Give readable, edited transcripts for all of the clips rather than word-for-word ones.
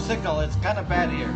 signal. It's kind of bad here.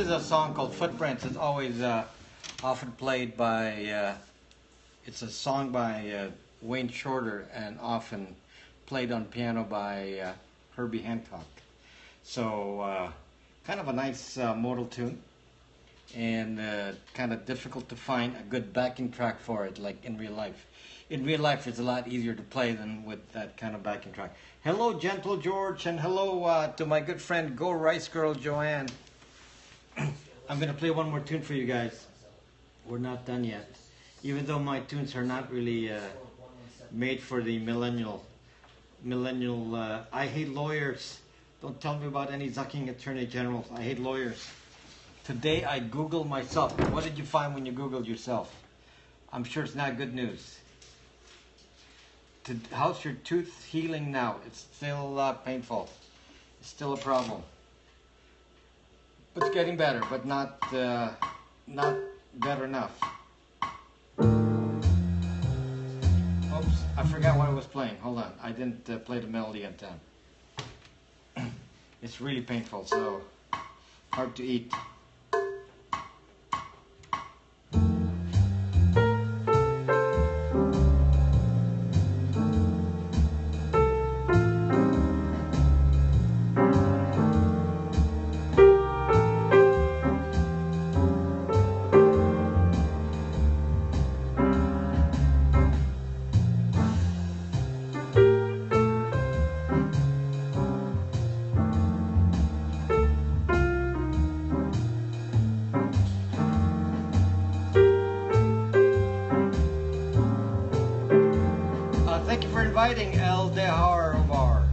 A song called Footprints. It's always often played by it's a song by Wayne Shorter and often played on piano by Herbie Hancock. So kind of a nice modal tune, and kind of difficult to find a good backing track for it, like in real life. In real life it's a lot easier to play than with that kind of backing track. Hello Gentle George, and hello to my good friend Go Rice Girl Joanne. I'm going to play one more tune for you guys. We're not done yet. Even though my tunes are not really made for the millennial. I hate lawyers. Don't tell me about any zucking attorney generals. I hate lawyers. Today I Googled myself. What did you find when you Googled yourself? I'm sure it's not good news. How's your tooth healing now? It's still painful. It's still a problem. It's getting better, but not better enough. Oops, I forgot what I was playing. Hold on, I didn't play the melody on time. It's really painful, so hard to eat. Inviting El Deharvar.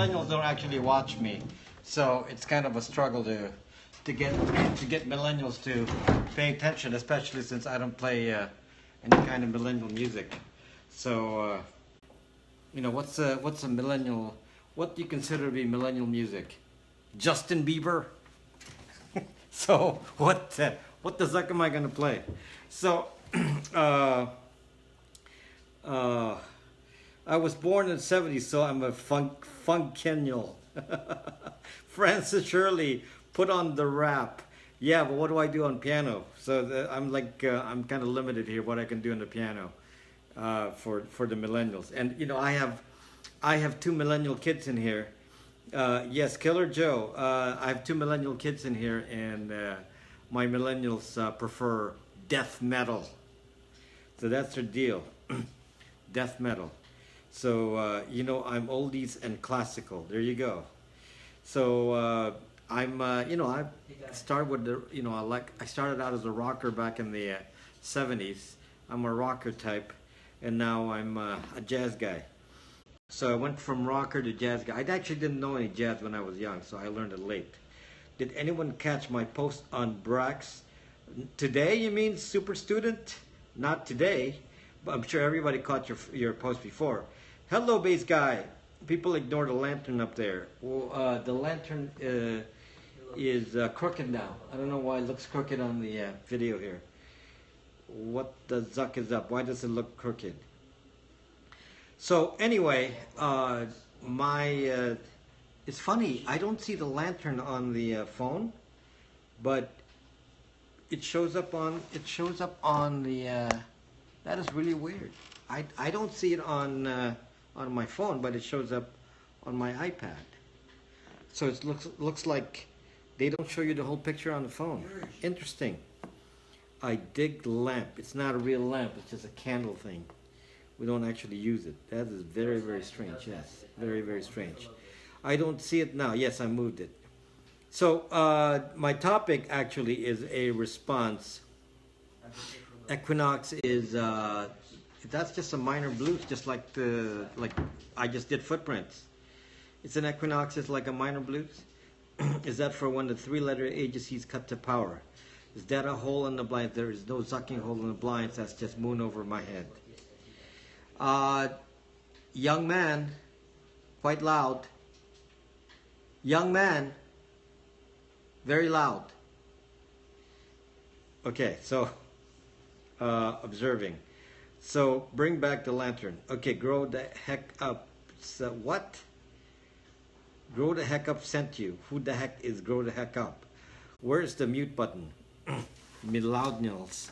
millennials don't actually watch me, so it's kind of a struggle to get millennials to pay attention, especially since I don't play any kind of millennial music. So, what's a millennial? What do you consider to be millennial music? Justin Bieber. So what the zuck am I gonna play? So I was born in the 70s, so I'm a funkennial. Francis Shirley, put on the rap. Yeah, but what do I do on piano? So I'm kind of limited here what I can do on the piano for the millennials. And I have two millennial kids in here. Yes, Killer Joe. I have two millennial kids in here, and my millennials prefer death metal. So that's their deal, death metal. So I'm oldies and classical. There you go. So I started with I started out as a rocker back in the 70s. I'm a rocker type, and now I'm a jazz guy. So I went from rocker to jazz guy. I actually didn't know any jazz when I was young, so I learned it late. Did anyone catch my post on Brax? Today, you mean, super student? Not today, but I'm sure everybody caught your post before. Hello, bass guy. People ignore the lantern up there. Well, the lantern is crooked now. I don't know why it looks crooked on the video here. What the zuck is up? Why does it look crooked? So anyway, it's funny. I don't see the lantern on the phone, but it shows up on the. That is really weird. I don't see it on my phone, but it shows up on my iPad. So it looks like they don't show you the whole picture on the phone. Interesting. I dig the lamp. It's not a real lamp. It's just a candle thing. We don't actually use it. That is very, very strange. Yes, very, very strange. I don't see it now. Yes, I moved it. So my topic actually is a response. Equinox is that's just a minor blues, just like I just did Footprints. It's an equinox. It's like a minor blues. Is that for when the three-letter agencies cut to power? Is that a hole in the blinds? There is no sucking hole in the blinds. That's just moon over my head. Young man, quite loud. Young man, very loud. Okay, so observing. So bring back the lantern. Okay, grow the heck up. So what? Grow the heck up sent you. Who the heck is grow the heck up? Where's the mute button? Millennials.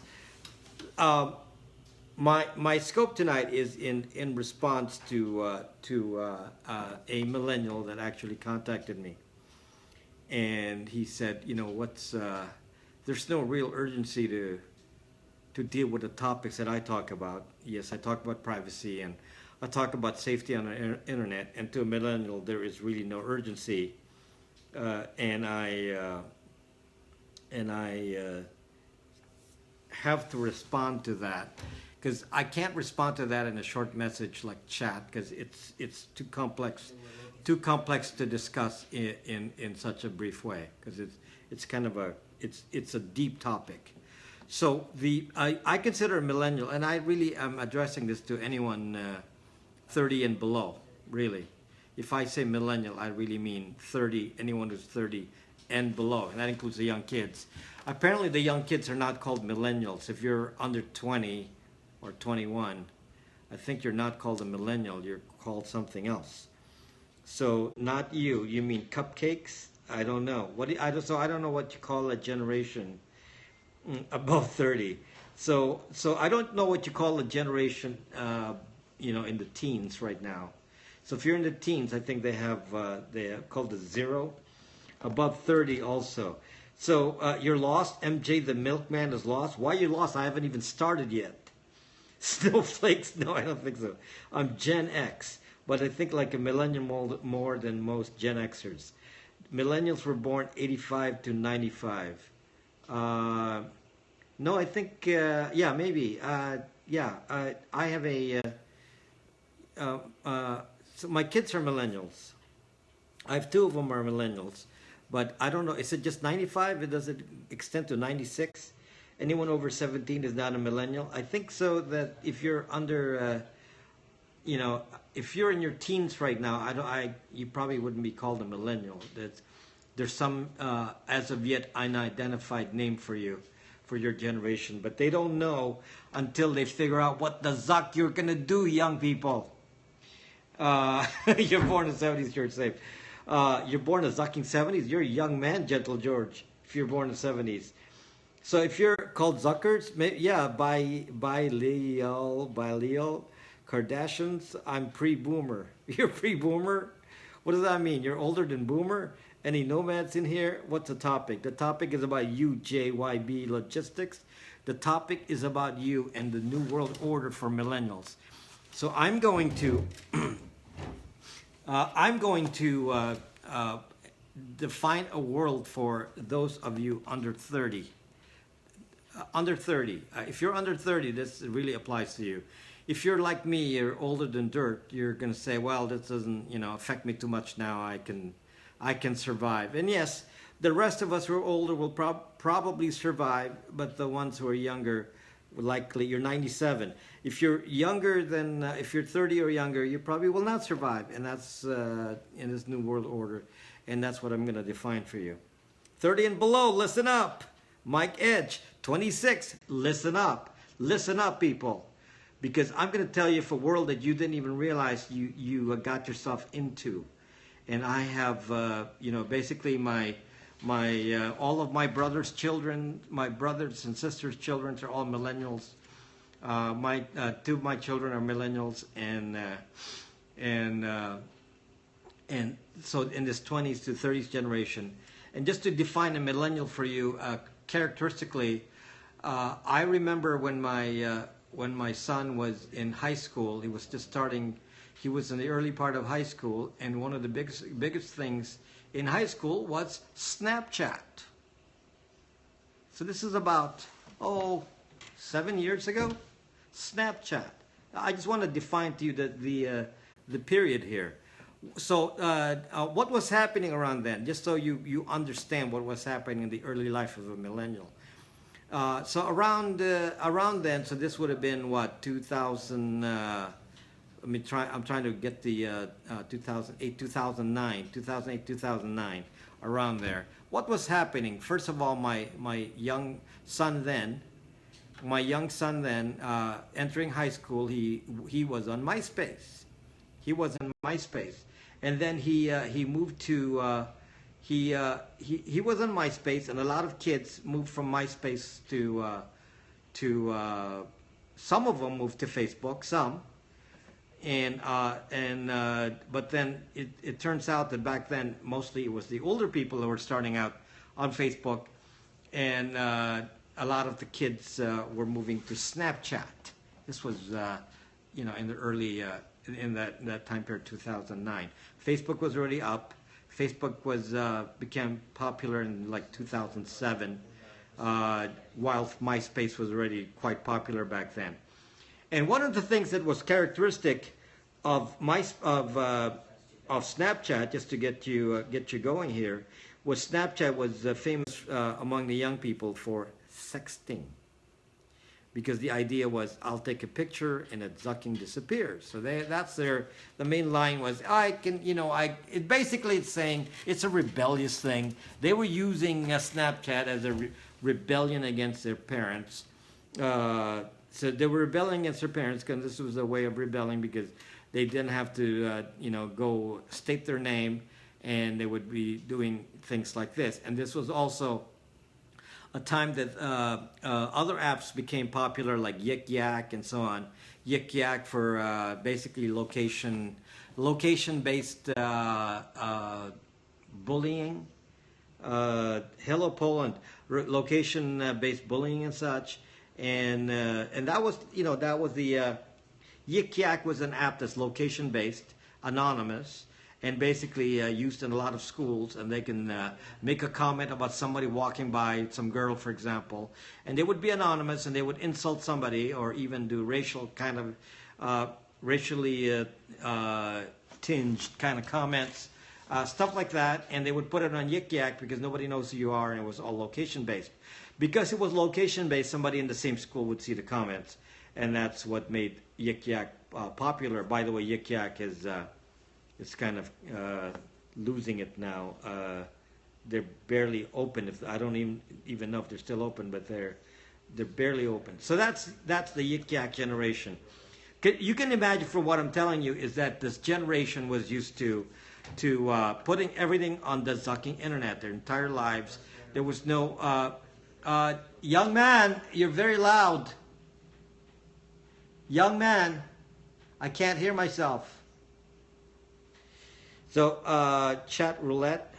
My scope tonight is in response to a millennial that actually contacted me, and he said, there's no real urgency to deal with the topics that I talk about. Yes, I talk about privacy and I talk about safety on the internet, and to a millennial there is really no urgency, and I have to respond to that. Because I can't respond to that in a short message like chat, because it's too complex to discuss in such a brief way, because it's kind of it's a deep topic. So I consider a millennial, and I really am addressing this to anyone 30 and below. Really, if I say millennial, I really mean 30. Anyone who's 30 and below, and that includes the young kids. Apparently, the young kids are not called millennials. If you're under 20. Or 21, I think you're not called a millennial, you're called something else. So not you. You mean cupcakes? I don't know. I don't know what you call a generation above 30. So I don't know what you call a generation in the teens right now. So if you're in the teens, I think they have called a zero. Above 30 also. So you're lost. MJ the milkman is lost. Why are you lost? I haven't even started yet. Snowflakes? No, I don't think so. I'm Gen X, but I think like a millennial more than most Gen Xers. Millennials were born 85 to 95. No, I think, yeah, maybe. I have a, so my kids are millennials. I have two of them are millennials, but I don't know. Is it just 95? It does it extend to 96? Anyone over 17 is not a millennial. I think so. That if you're under, you know, if you're in your teens right now, you probably wouldn't be called a millennial. There's some as of yet unidentified name for you, for your generation, but they don't know until they figure out what the zuck you're gonna do, young people. You're born in the 70s, you're safe. You're born in the zucking 70s, you're a young man, Gentle George, if you're born in the 70s. So if you're called Zuckers, yeah, by Leo Kardashians, I'm pre-boomer. You're pre-boomer? What does that mean? You're older than boomer? Any nomads in here? What's the topic? The topic is about you, JYB Logistics. The topic is about you and the New World Order for millennials. So I'm going to define a world for those of you under 30. Under 30. If you're under 30, this really applies to you. If you're like me, you're older than dirt, you're going to say, well, this doesn't, affect me too much now. I can survive. And yes, the rest of us who are older will probably survive, but the ones who are younger, likely, you're 97. If you're younger than, if you're 30 or younger, you probably will not survive. And that's in this New World Order. And that's what I'm going to define for you. 30 and below, listen up. Mike Edge, 26, listen up. Listen up, people. Because I'm going to tell you for a world that you didn't even realize you got yourself into. And I have, basically all of my brother's children, my brothers and sisters' children are all millennials. Two of my children are millennials, and so in this 20s to 30s generation. And just to define a millennial for you, characteristically, I remember when my son was in high school, he was just starting. He was in the early part of high school, and one of the biggest things in high school was Snapchat. So this is about 7 years ago. Snapchat. I just want to define to you the period here. So what was happening around then, just so you understand what was happening in the early life of a millennial. So around then, so this would have been what, 2000, I'm trying to get the 2008, 2009, around there. What was happening? First of all, my young son then, entering high school, he was on MySpace. He was in MySpace. And then he moved to he was on MySpace, and a lot of kids moved from MySpace to some of them moved to Facebook, some, but then it turns out that back then mostly it was the older people who were starting out on Facebook, and a lot of the kids were moving to Snapchat. This was in the early in that time period, 2009. Facebook was already up. Facebook became popular in like 2007, while MySpace was already quite popular back then. And one of the things that was characteristic of Snapchat, just to get you going here, was Snapchat was famous among the young people for sexting. Because the idea was, I'll take a picture and it zucking disappears. So the main line was, it's saying it's a rebellious thing. They were using Snapchat as a rebellion against their parents. So they were rebelling against their parents because this was a way of rebelling, because they didn't have to, go state their name, and they would be doing things like this. And this was also a time that other apps became popular, like Yik Yak and so on. Yik Yak for basically location-based bullying. Hello Poland, location-based bullying and such. And that was the Yik Yak was an app that's location-based, anonymous, and basically used in a lot of schools, and they can make a comment about somebody walking by, some girl, for example, and they would be anonymous, and they would insult somebody, or even do racially tinged kind of comments stuff like that, and they would put it on Yik Yak because nobody knows who you are, and it was all location based. Because it was location based, somebody in the same school would see the comments, and that's what made Yik Yak popular. By the way, Yik Yak is kind of losing it now. They're barely open. If I don't even know if they're still open, but they're barely open. So that's the Yik Yak generation. You can imagine from what I'm telling you is that this generation was used to putting everything on the sucking internet their entire lives. There was no young man, you're very loud. Young man, I can't hear myself. So chat roulette.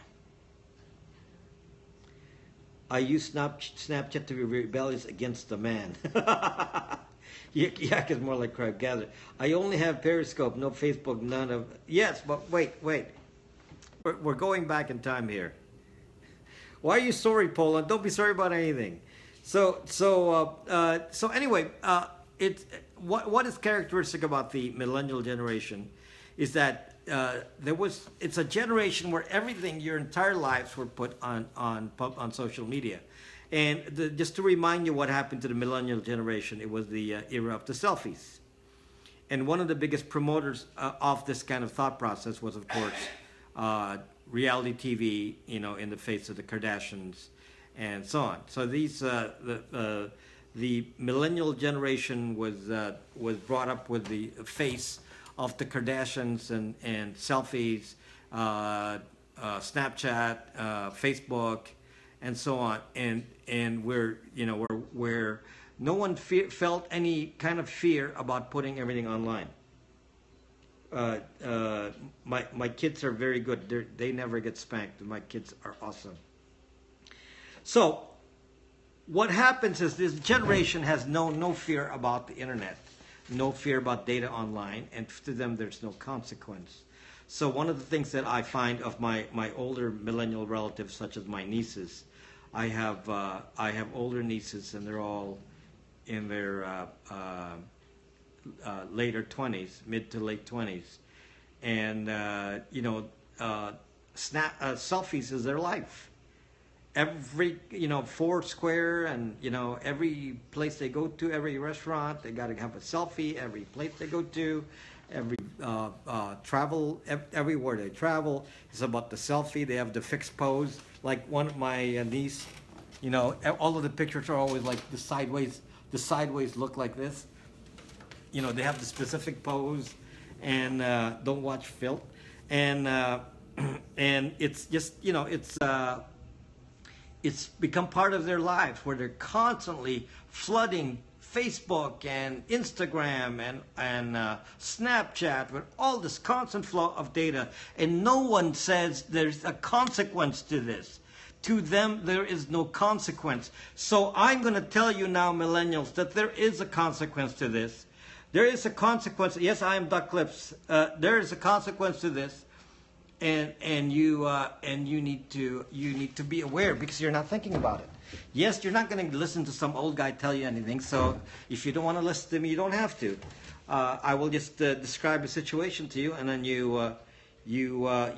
I use Snapchat to be rebellious against the man. Yik Yak is more like crowd gather. I only have Periscope, no Facebook, none of... Yes, but wait. We're going back in time here. Why are you sorry, Poland? Don't be sorry about anything. So anyway, what is characteristic about the millennial generation is that it's a generation where everything, your entire lives were put on social media. And just to remind you what happened to the millennial generation, it was the era of the selfies. And one of the biggest promoters of this kind of thought process was, of course, reality TV, in the face of the Kardashians and so on. So these the millennial generation was brought up with the face of the Kardashians and selfies, Snapchat, Facebook, and so on, and where no one felt any kind of fear about putting everything online. My kids are very good. They never get spanked. My kids are awesome. So what happens is this generation has no fear about the internet, no fear about data online, and to them there's no consequence. So one of the things that I find of my older millennial relatives, such as my nieces, I have older nieces, and they're all in their later 20s, mid to late 20s, and selfies is their life. Every Foursquare, and every place they go to, every restaurant, they got to have a selfie. Every place they go to, every travel, everywhere they travel, it's about the selfie. They have the fixed pose. Like one of my niece, all of the pictures are always like the sideways. The sideways look like this. They have the specific pose, and don't watch filth, and it's just it's become part of their lives, where they're constantly flooding Facebook and Instagram and Snapchat with all this constant flow of data, and no one says there's a consequence to this. To them, there is no consequence. So I'm going to tell you now, millennials, that there is a consequence to this. There is a consequence. Yes, I am Duck Lips. There is a consequence to this, and you need to be aware, because you're not thinking about it. Yes, you're not going to listen to some old guy tell you anything. So if you don't want to listen to me, you don't have to. I will just describe a situation to you, and then you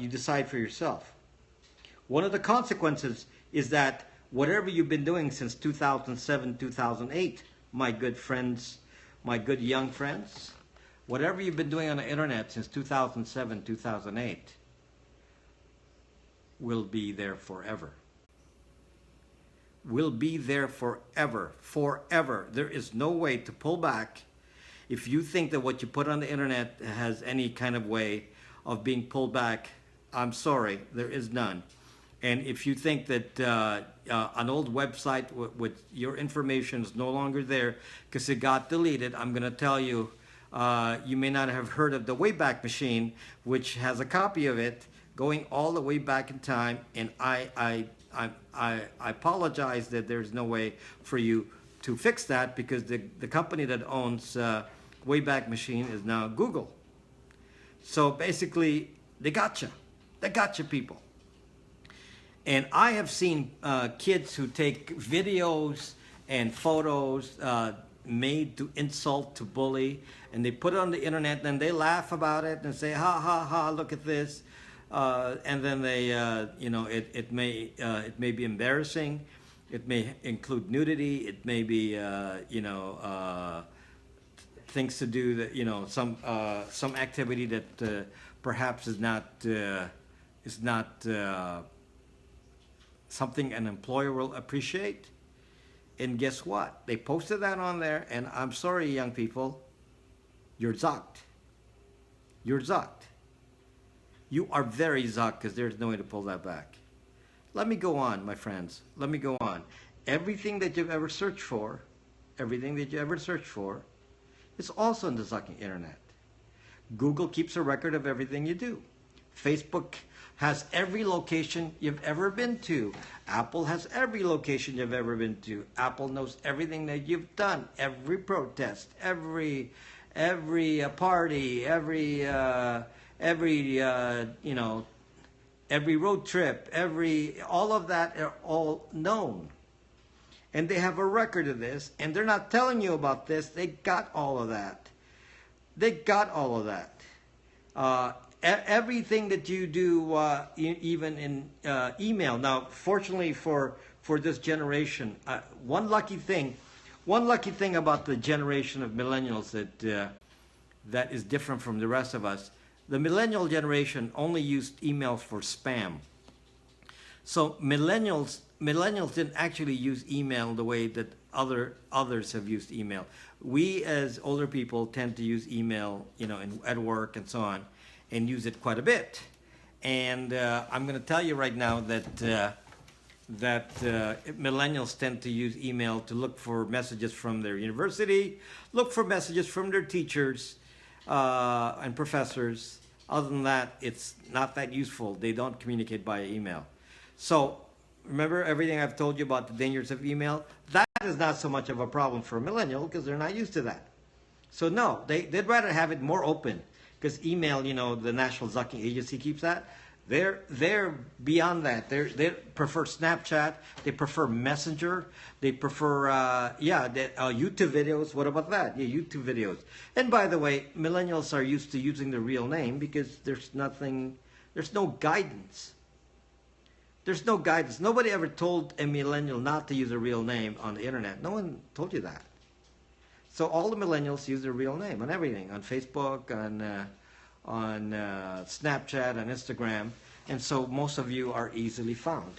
decide for yourself. One of the consequences is that whatever you've been doing since 2007, 2008, my good friends, my good young friends, whatever you've been doing on the internet since 2007, 2008 will be there forever. Will be there forever. Forever. There is no way to pull back. If you think that what you put on the internet has any kind of way of being pulled back, I'm sorry, there is none. And if you think that an old website with your information is no longer there because it got deleted, I'm going to tell you, you may not have heard of the Wayback Machine, which has a copy of it going all the way back in time. And I apologize that there's no way for you to fix that, because the company that owns Wayback Machine is now Google. So basically, they got you. They got you, people. And I have seen kids who take videos and photos made to insult, to bully, and they put it on the internet, and they laugh about it and say, ha, ha, ha, look at this. and then they, it may be embarrassing. It may include nudity. It may be, things to do that, some activity that perhaps is not something an employer will appreciate. And guess what? They posted that on there, and I'm sorry, young people, you're zucked. You're zucked. You are very zucked because there's no way to pull that back. Let me go on, my friends. Let me go on. Everything that you've ever searched for, is also in the zucking internet. Google keeps a record of everything you do. Facebook has every location you've ever been to. Apple has every location you've ever been to. Apple knows everything that you've done, every protest, every party, every road trip, all of that are all known. And they have a record of this, and they're not telling you about this. They got all of that. Everything that you do, even in email. Now, fortunately for this generation, one lucky thing about the generation of millennials that is different from the rest of us. The millennial generation only used emails for spam. So millennials didn't actually use email the way that others have used email. We as older people tend to use email, at work and so on, and use it quite a bit. And I'm going to tell you right now that millennials tend to use email to look for messages from their university, look for messages from their teachers and professors. Other than that, it's not that useful. They don't communicate via email. So remember everything I've told you about the dangers of email? That is not so much of a problem for a millennial because they're not used to that. So no, they'd rather have it more open because email, the National Zucking Agency keeps that. They're beyond that. They prefer Snapchat. They prefer Messenger. They prefer YouTube videos. What about that? Yeah, YouTube videos. And by the way, millennials are used to using the real name because there's no guidance. There's no guidance. Nobody ever told a millennial not to use a real name on the internet. No one told you that. So all the millennials use their real name on everything, on Facebook, on Snapchat, on Instagram, and so most of you are easily found.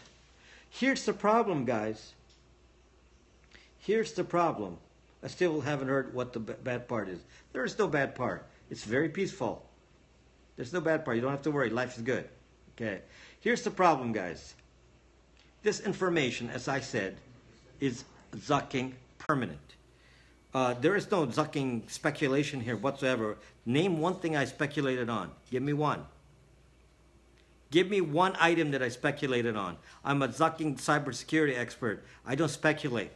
Here's the problem, guys. Here's the problem. I still haven't heard what the bad part is. There is no bad part. It's very peaceful. There's no bad part. You don't have to worry. Life is good. Okay. Here's the problem, guys. This information, as I said, is zucking permanent. There is no zucking speculation here whatsoever. Name one thing I speculated on. Give me one. Give me one item that I speculated on. I'm a zucking cybersecurity expert. I don't speculate.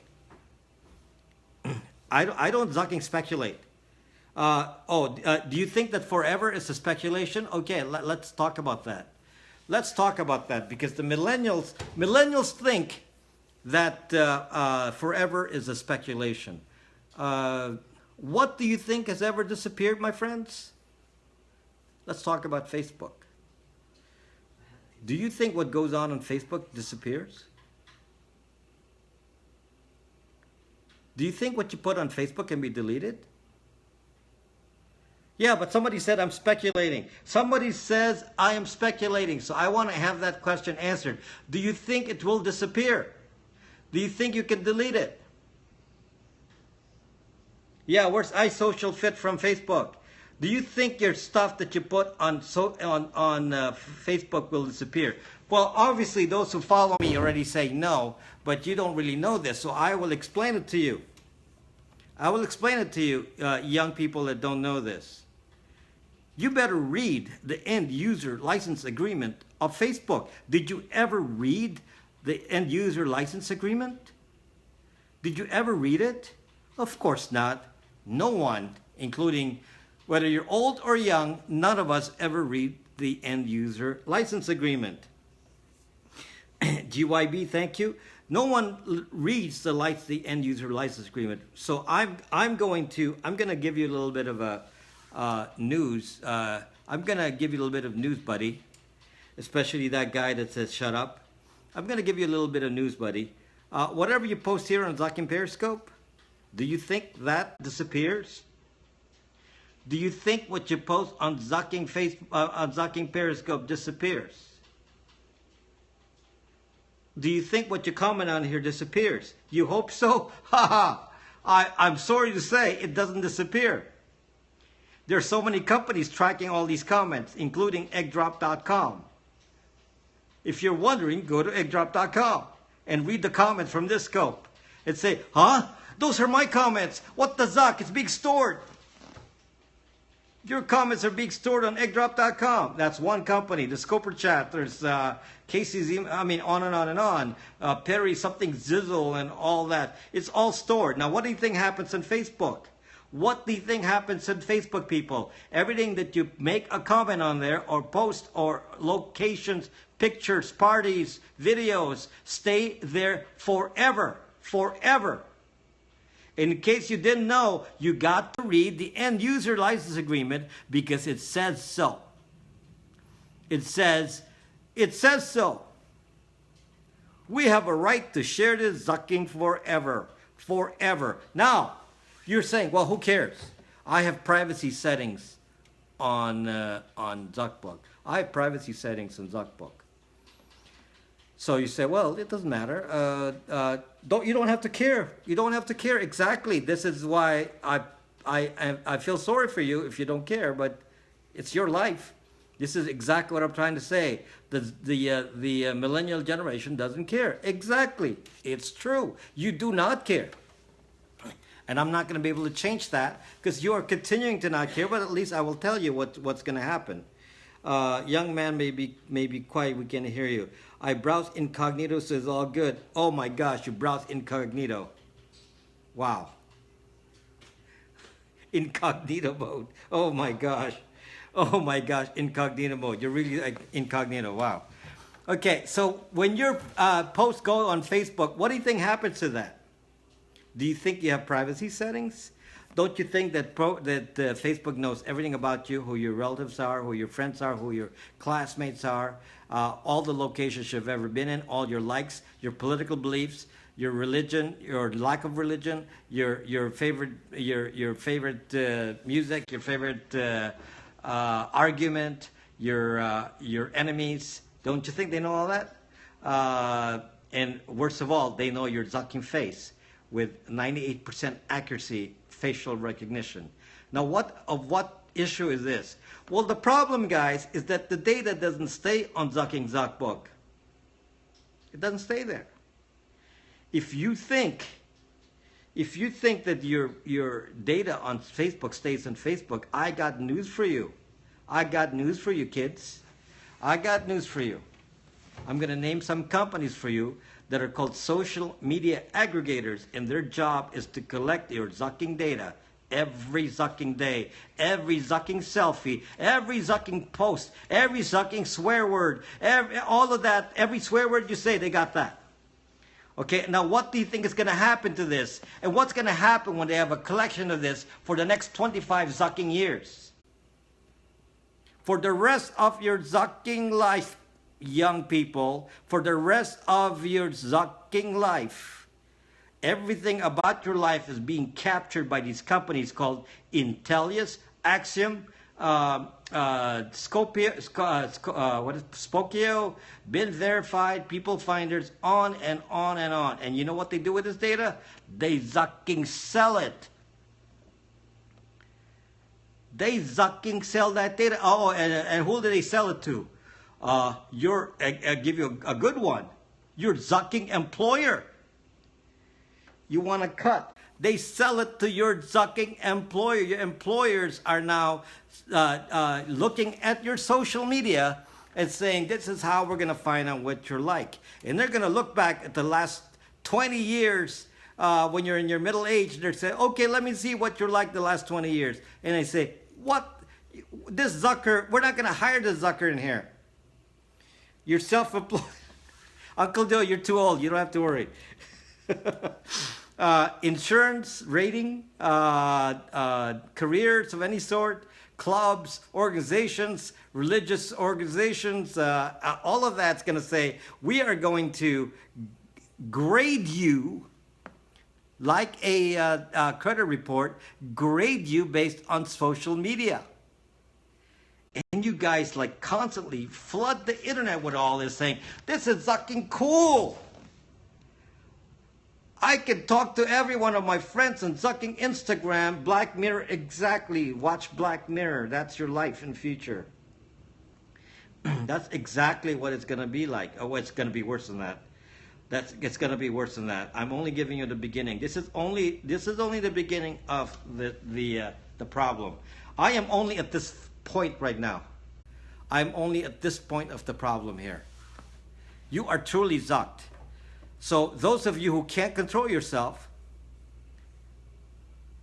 I don't zucking speculate. Do you think that forever is a speculation? Okay, let's talk about that. Let's talk about that because the millennials think that forever is a speculation. What do you think has ever disappeared, my friends? Let's talk about Facebook. Do you think what goes on Facebook disappears? Do you think what you put on Facebook can be deleted? Yeah, but somebody said I'm speculating. Somebody says I am speculating, so I want to have that question answered. Do you think it will disappear? Do you think you can delete it? Yeah, where's iSocial fit from Facebook? Do you think your stuff that you put on Facebook will disappear? Well, obviously those who follow me already say no, but you don't really know this, so I will explain it to you. I will explain it to you, young people that don't know this. You better read the end user license agreement of Facebook. Did you ever read the end user license agreement? Did you ever read it? Of course not. No one, including whether you're old or young, none of us ever read the end user license agreement. GYB, thank you. No one reads the end user license agreement. So I'm going to give you a little bit of a news. I'm going to give you a little bit of news, buddy. especially that guy that says shut up. I'm going to give you a little bit of news, buddy. Whatever you post here on Zucking Periscope, do you think that disappears? Do you think what you post on Zucking Periscope disappears? Do you think what you comment on here disappears? You hope so? Ha ha! I'm sorry to say it doesn't disappear. There are so many companies tracking all these comments, including eggdrop.com. If you're wondering, go to eggdrop.com and read the comments from this scope and say, huh? Those are my comments. What the zuck? It's being stored. Your comments are being stored on eggdrop.com. That's one company. The Scoper Chat. There's Casey's, on and on and on. Perry something Zizzle and all that. It's all stored. Now, what do you think happens on Facebook? What do you think happens on Facebook, people? Everything that you make a comment on there or post or locations, pictures, parties, videos, stay there forever. Forever. In case you didn't know, you got to read the end user license agreement because it says so. It says so. We have a right to share this zucking forever. Forever. Now, you're saying, well, who cares? I have privacy settings on ZuckBook. I have privacy settings on ZuckBook. So you say, well, it doesn't matter. You don't have to care. You don't have to care. Exactly. This is why I feel sorry for you if you don't care, but it's your life. This is exactly what I'm trying to say. The millennial generation doesn't care. Exactly. It's true. You do not care. And I'm not going to be able to change that because you are continuing to not care, but at least I will tell you what's going to happen. Young man may be quiet, we can't hear you. I browse incognito, so it's all good. Oh my gosh, you browse incognito. Wow. Incognito mode. Oh my gosh. Oh my gosh, incognito mode. You're really like incognito, wow. Okay, so when your posts go on Facebook, what do you think happens to that? Do you think you have privacy settings? Don't you think that Facebook knows everything about you, who your relatives are, who your friends are, who your classmates are, all the locations you've ever been in, all your likes, your political beliefs, your religion, your lack of religion, your favorite music, your favorite argument, your enemies? Don't you think they know all that? And worst of all, they know your zucking face with 98% accuracy facial recognition. Now, what issue is this? Well, the problem, guys, is that the data doesn't stay on Zucking ZuckBook. It doesn't stay there. If you think that your data on Facebook stays on Facebook, I got news for you. I got news for you, kids. I got news for you. I'm going to name some companies for you that are called social media aggregators, and their job is to collect your zucking data every zucking day, every zucking selfie, every zucking post, every zucking swear word, all of that, every swear word you say, they got that. Okay, now what do you think is going to happen to this? And what's going to happen when they have a collection of this for the next 25 zucking years? For the rest of your zucking life, young people, for the rest of your zucking life, everything about your life is being captured by these companies called Intellius, Axiom, Spokio, Been Verified, People Finders, on and on and on. And you know what they do with this data? They zucking sell it. They zucking sell that data. Oh, and who do they sell it to? I'll give you a good one. Your zucking employer. You want to cut. They sell it to your zucking employer. Your employers are now looking at your social media and saying, this is how we're going to find out what you're like. And they're going to look back at the last 20 years when you're in your middle age. They're saying, okay, let me see what you're like the last 20 years. And they say, what? This Zucker, we're not going to hire this Zucker in here. You're self-employed. Uncle Joe, you're too old. You don't have to worry. Insurance, rating, careers of any sort, clubs, organizations, religious organizations, all of that's going to say, we are going to grade you like a credit report, grade you based on social media. And you guys like constantly flood the internet with all this saying, this is fucking cool. I can talk to every one of my friends on sucking Instagram, Black Mirror, exactly. Watch Black Mirror. That's your life in future. That's exactly what it's going to be like. Oh, it's going to be worse than that. It's going to be worse than that. I'm only giving you the beginning. This is only the beginning of the problem. I am only at this point right now. I'm only at this point of the problem here. You are truly zucked. So those of you who can't control yourself,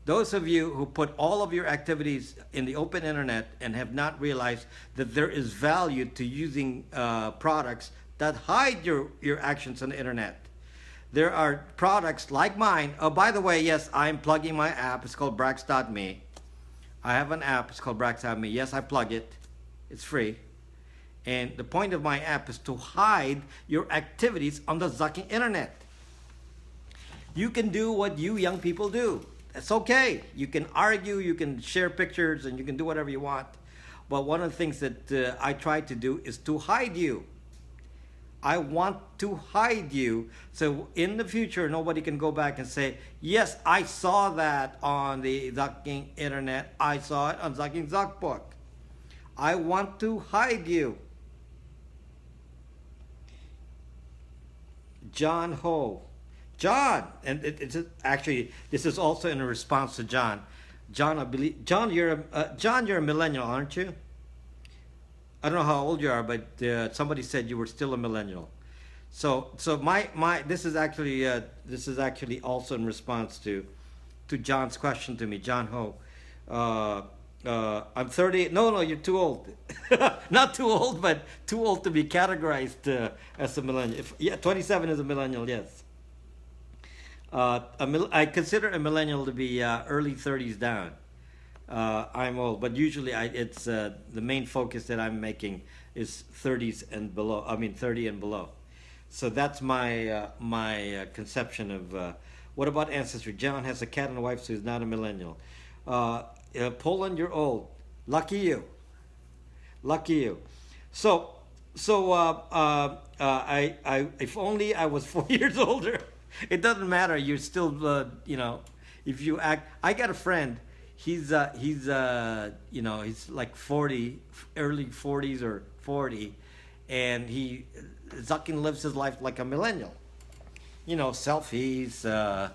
those of you who put all of your activities in the open internet and have not realized that there is value to using products that hide your actions on the internet. There are products like mine. Oh, by the way, yes, I'm plugging my app. It's called Brax.me. I have an app. It's called Brax.me. Yes, I plug it. It's free. And the point of my app is to hide your activities on the zucking internet. You can do what you young people do. That's okay. You can argue, you can share pictures, and you can do whatever you want. But one of the things that I try to do is to hide you. I want to hide you so in the future nobody can go back and say, yes, I saw that on the zucking internet. I saw it on Zucking Zuckbook. I want to hide you. John Ho. John, and it's actually, this is also in a response to John. John, I believe, John, you're a millennial, aren't you? I don't know how old you are, but somebody said you were still a millennial. So this is actually also in response to John's question to me. John Ho, I'm 30. No, you're too old. Not too old, but too old to be categorized as a millennial. 27 is a millennial. Yes. I consider a millennial to be early 30s down. I'm old, but usually it's the main focus that I'm making is 30s and below. I mean 30 and below. So that's my conception of what about ancestry. John has a cat and a wife, so he's not a millennial. Poland, you're old. Lucky you. Lucky you. So I if only I was 4 years older. It doesn't matter. You're still if you act. I got a friend. He's like 40, early 40s or 40, and Zucking lives his life like a millennial. Selfies.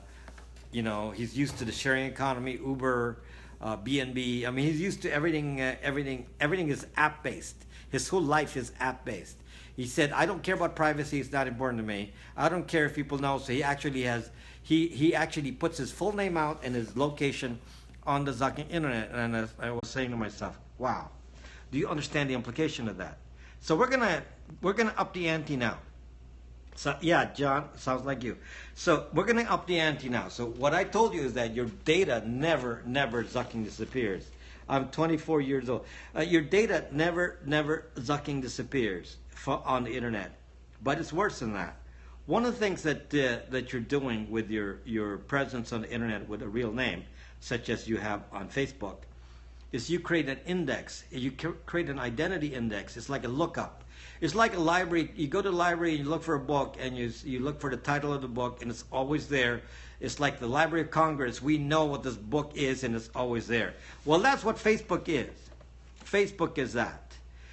He's used to the sharing economy, Uber, B&B. I mean, he's used to everything. Everything is app based. His whole life is app based. He said, "I don't care about privacy. It's not important to me. I don't care if people know." So he actually puts his full name out and his location on the Zucking internet. And I was saying to myself, wow, do you understand the implication of that? So we're gonna up the ante now. So yeah, John, sounds like you. So we're gonna up the ante now. So what I told you is that your data never Zucking disappears. I'm 24 years old. Your data never Zucking disappears on the internet, but it's worse than that. One of the things that you're doing with your presence on the internet with a real name, such as you have on Facebook, is you create an index. You create an identity index. It's like a lookup. It's like a library. You go to the library and you look for a book, and you look for the title of the book, and it's always there. It's like the Library of Congress. We know what this book is, and it's always there. Well, that's what Facebook is. Facebook is that.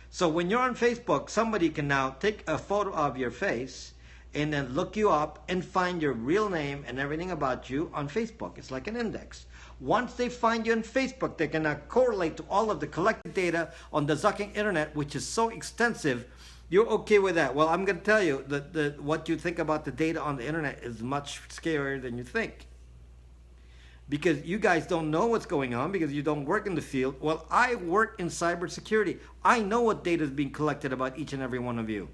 So when you're on Facebook, somebody can now take a photo of your face and then look you up and find your real name and everything about you on Facebook. It's like an index. Once they find you on Facebook, they can now correlate to all of the collected data on the Zucking internet, which is so extensive. You're okay with that? Well, I'm going to tell you that what you think about the data on the internet is much scarier than you think. Because you guys don't know what's going on because you don't work in the field. Well, I work in cybersecurity. I know what data is being collected about each and every one of you.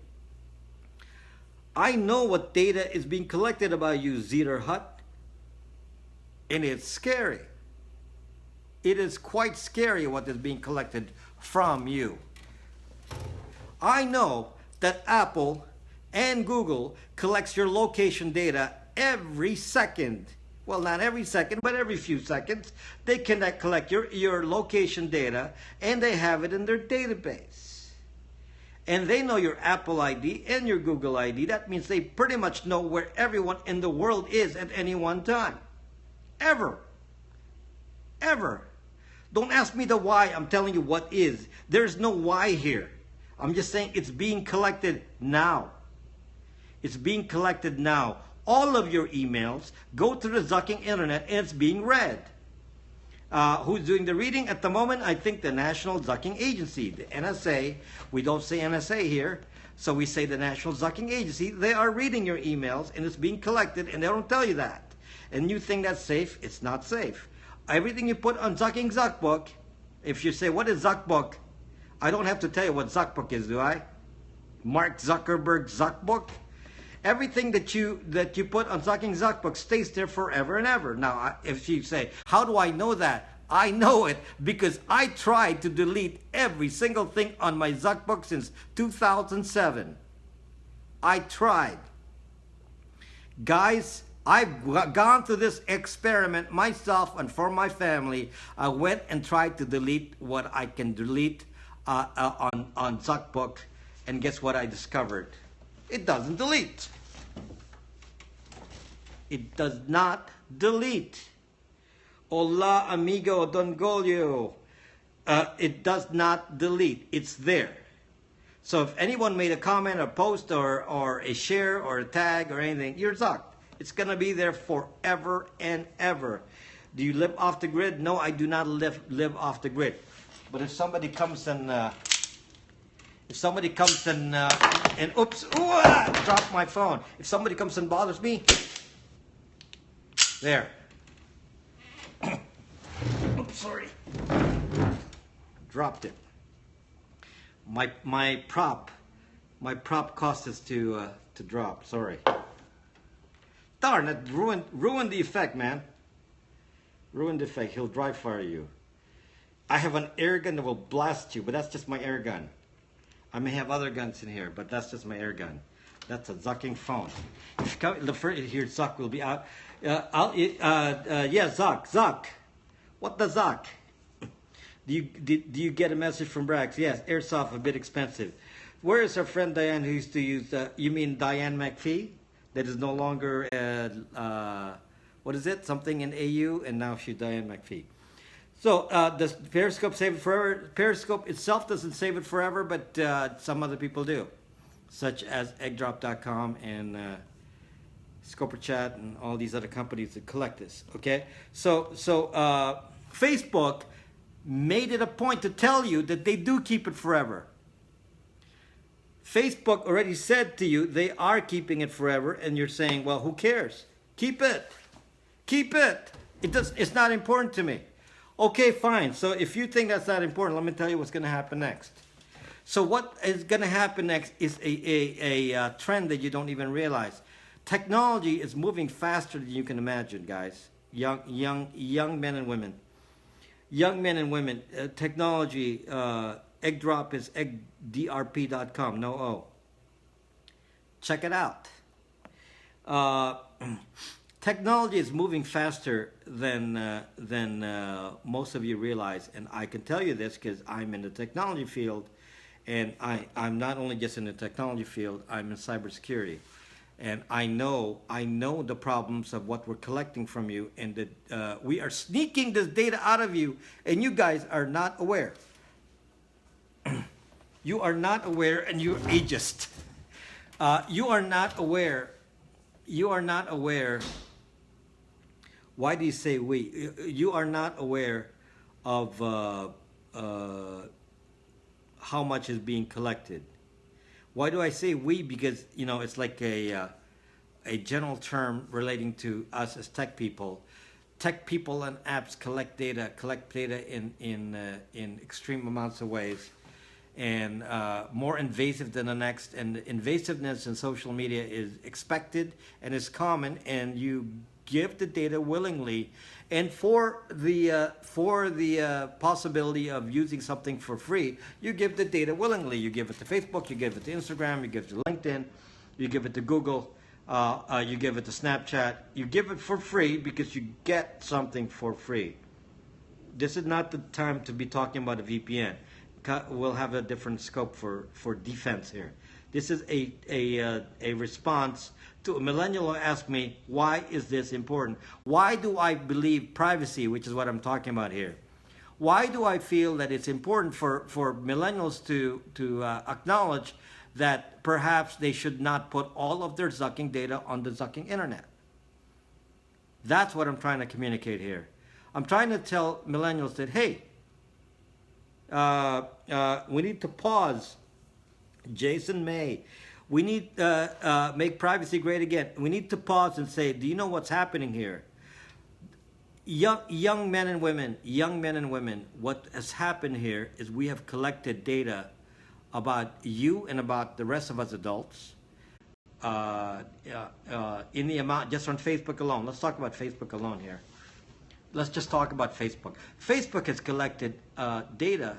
I know what data is being collected about you, Zeter Hut. And it's scary. it is quite scary what is being collected from you. I know that Apple and Google collects your location data every second. Well, not every second, but every few seconds. They can collect your location data, and they have it in their database. And they know your Apple ID and your Google ID. That means they pretty much know where everyone in the world is at any one time. Ever. Ever. Don't ask me the why. I'm telling you what is. There's no why here. I'm just saying it's being collected now. It's being collected now. All of your emails go to the zucking internet, and it's being read. Who's doing the reading at the moment? I think the National Zucking Agency, the NSA. We don't say NSA here, so we say the National Zucking Agency. They are reading your emails, and it's being collected, and they don't tell you that. And you think that's safe? It's not safe. Everything you put on Zucking Zuckbook, if you say, what is Zuckbook? I don't have to tell you what Zuckbook is, do I? Mark Zuckerberg Zuckbook? Everything that you put on Zucking Zuckbook stays there forever and ever. Now, if you say, how do I know that? I know it because I tried to delete every single thing on my Zuckbook since 2007. I tried. Guys, I've gone through this experiment myself and for my family. I went and tried to delete what I can delete on Zuckbook, and guess what I discovered? It doesn't delete. It does not delete. Hola, amigo Don Golio. It does not delete. It's there. So if anyone made a comment, a post, or a share, or a tag, or anything, you're zucked. It's going to be there forever and ever. Do you live off the grid? No, I do not live off the grid. But if somebody comes and oops, dropped my phone. If somebody comes and bothers me, there. Oops, sorry. Dropped it. My prop caused us to drop. Sorry. Darn, that ruined the effect, man. Ruined the effect. He'll dry fire you. I have an air gun that will blast you, but that's just my air gun. I may have other guns in here, but that's just my air gun. That's a zucking phone. The first here, Zuck will be out. Yeah, Zuck. What the Zuck? Do you get a message from Brax? Yes, airsoft a bit expensive. Where is our friend Diane who used to use? You mean Diane McPhee? That is no longer what is it? Something in AU, and now she's Diane McPhee. So does Periscope save it forever? Periscope itself doesn't save it forever, but some other people do, such as eggdrop.com and ScoperChat and all these other companies that collect this. Okay, so Facebook made it a point to tell you that they do keep it forever. Facebook already said to you they are keeping it forever, and you're saying, well, who cares? Keep it. Keep it. It's not important to me. Okay, fine. So if you think that's not important, let me tell you what's going to happen next. So what is going to happen next is a trend that you don't even realize. Technology is moving faster than you can imagine, guys. Young men and women. Young men and women. Technology. Eggdrop is eggdrp.com. No O. Check it out. Technology is moving faster than most of you realize, and I can tell you this because I'm in the technology field, and I'm not only just in the technology field, I'm in cybersecurity, and I know the problems of what we're collecting from you, and that we are sneaking this data out of you, and you guys are not aware. You are not aware, and you're ageist. You are not aware. You are not aware. Why do you say we? You are not aware of how much is being collected. Why do I say we? Because it's like a general term relating to us as tech people. Tech people and apps collect data in extreme amounts of ways, and more invasive than the next. And invasiveness in social media is expected and is common, and you give the data willingly, and for the possibility of using something for free, you give the data willingly. You give it to Facebook, you give it to Instagram, you give it to LinkedIn, you give it to Google, you give it to Snapchat. You give it for free because you get something for free. This is not the time to be talking about a VPN. We'll have a different scope for defense here. This is a response to a millennial who asked me, why is this important? Why do I believe privacy, which is what I'm talking about here? Why do I feel that it's important for millennials to acknowledge that perhaps they should not put all of their Zucking data on the Zucking internet? That's what I'm trying to communicate here. I'm trying to tell millennials that, hey, we need to pause. Jason May, we need make privacy great again. We need to pause and say, do you know what's happening here? Young men and women, what has happened here is we have collected data about you and about the rest of us adults in the amount, just on Facebook alone. Let's talk about Facebook alone here. Let's just talk about Facebook. Facebook has collected data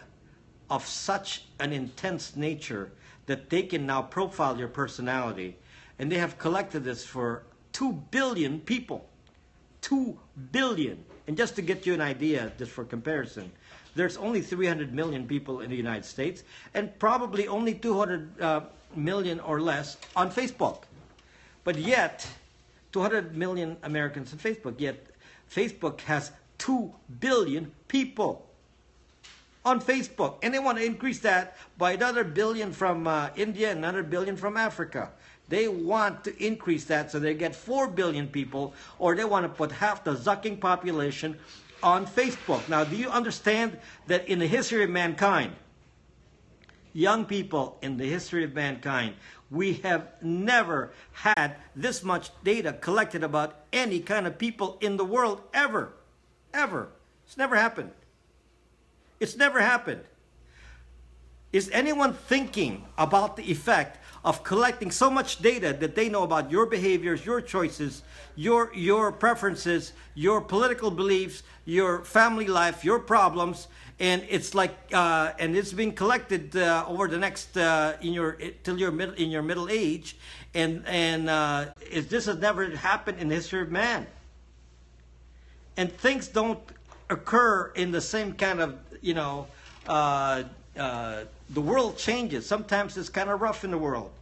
of such an intense nature that they can now profile your personality. And they have collected this for 2 billion people. 2 billion. And just to get you an idea, just for comparison, there's only 300 million people in the United States and probably only 200 million or less on Facebook. But yet, 200 million Americans on Facebook, yet Facebook has 2 billion people on Facebook, and they want to increase that by another billion from India, another billion from Africa. They want to increase that so they get 4 billion people, or they want to put half the Zucking population on Facebook. Now, do you understand that in the history of mankind, young people, in the history of mankind, we have never had this much data collected about any kind of people in the world ever. Ever. It's never happened. It's never happened. Is anyone thinking about the effect of collecting so much data that they know about your behaviors, your choices, your preferences, your political beliefs, your family life, your problems, and it's like and it's being collected over the next till you're in your middle age, and this has never happened in the history of man. And things don't occur in the same kind of, the world changes. Sometimes it's kind of rough in the world.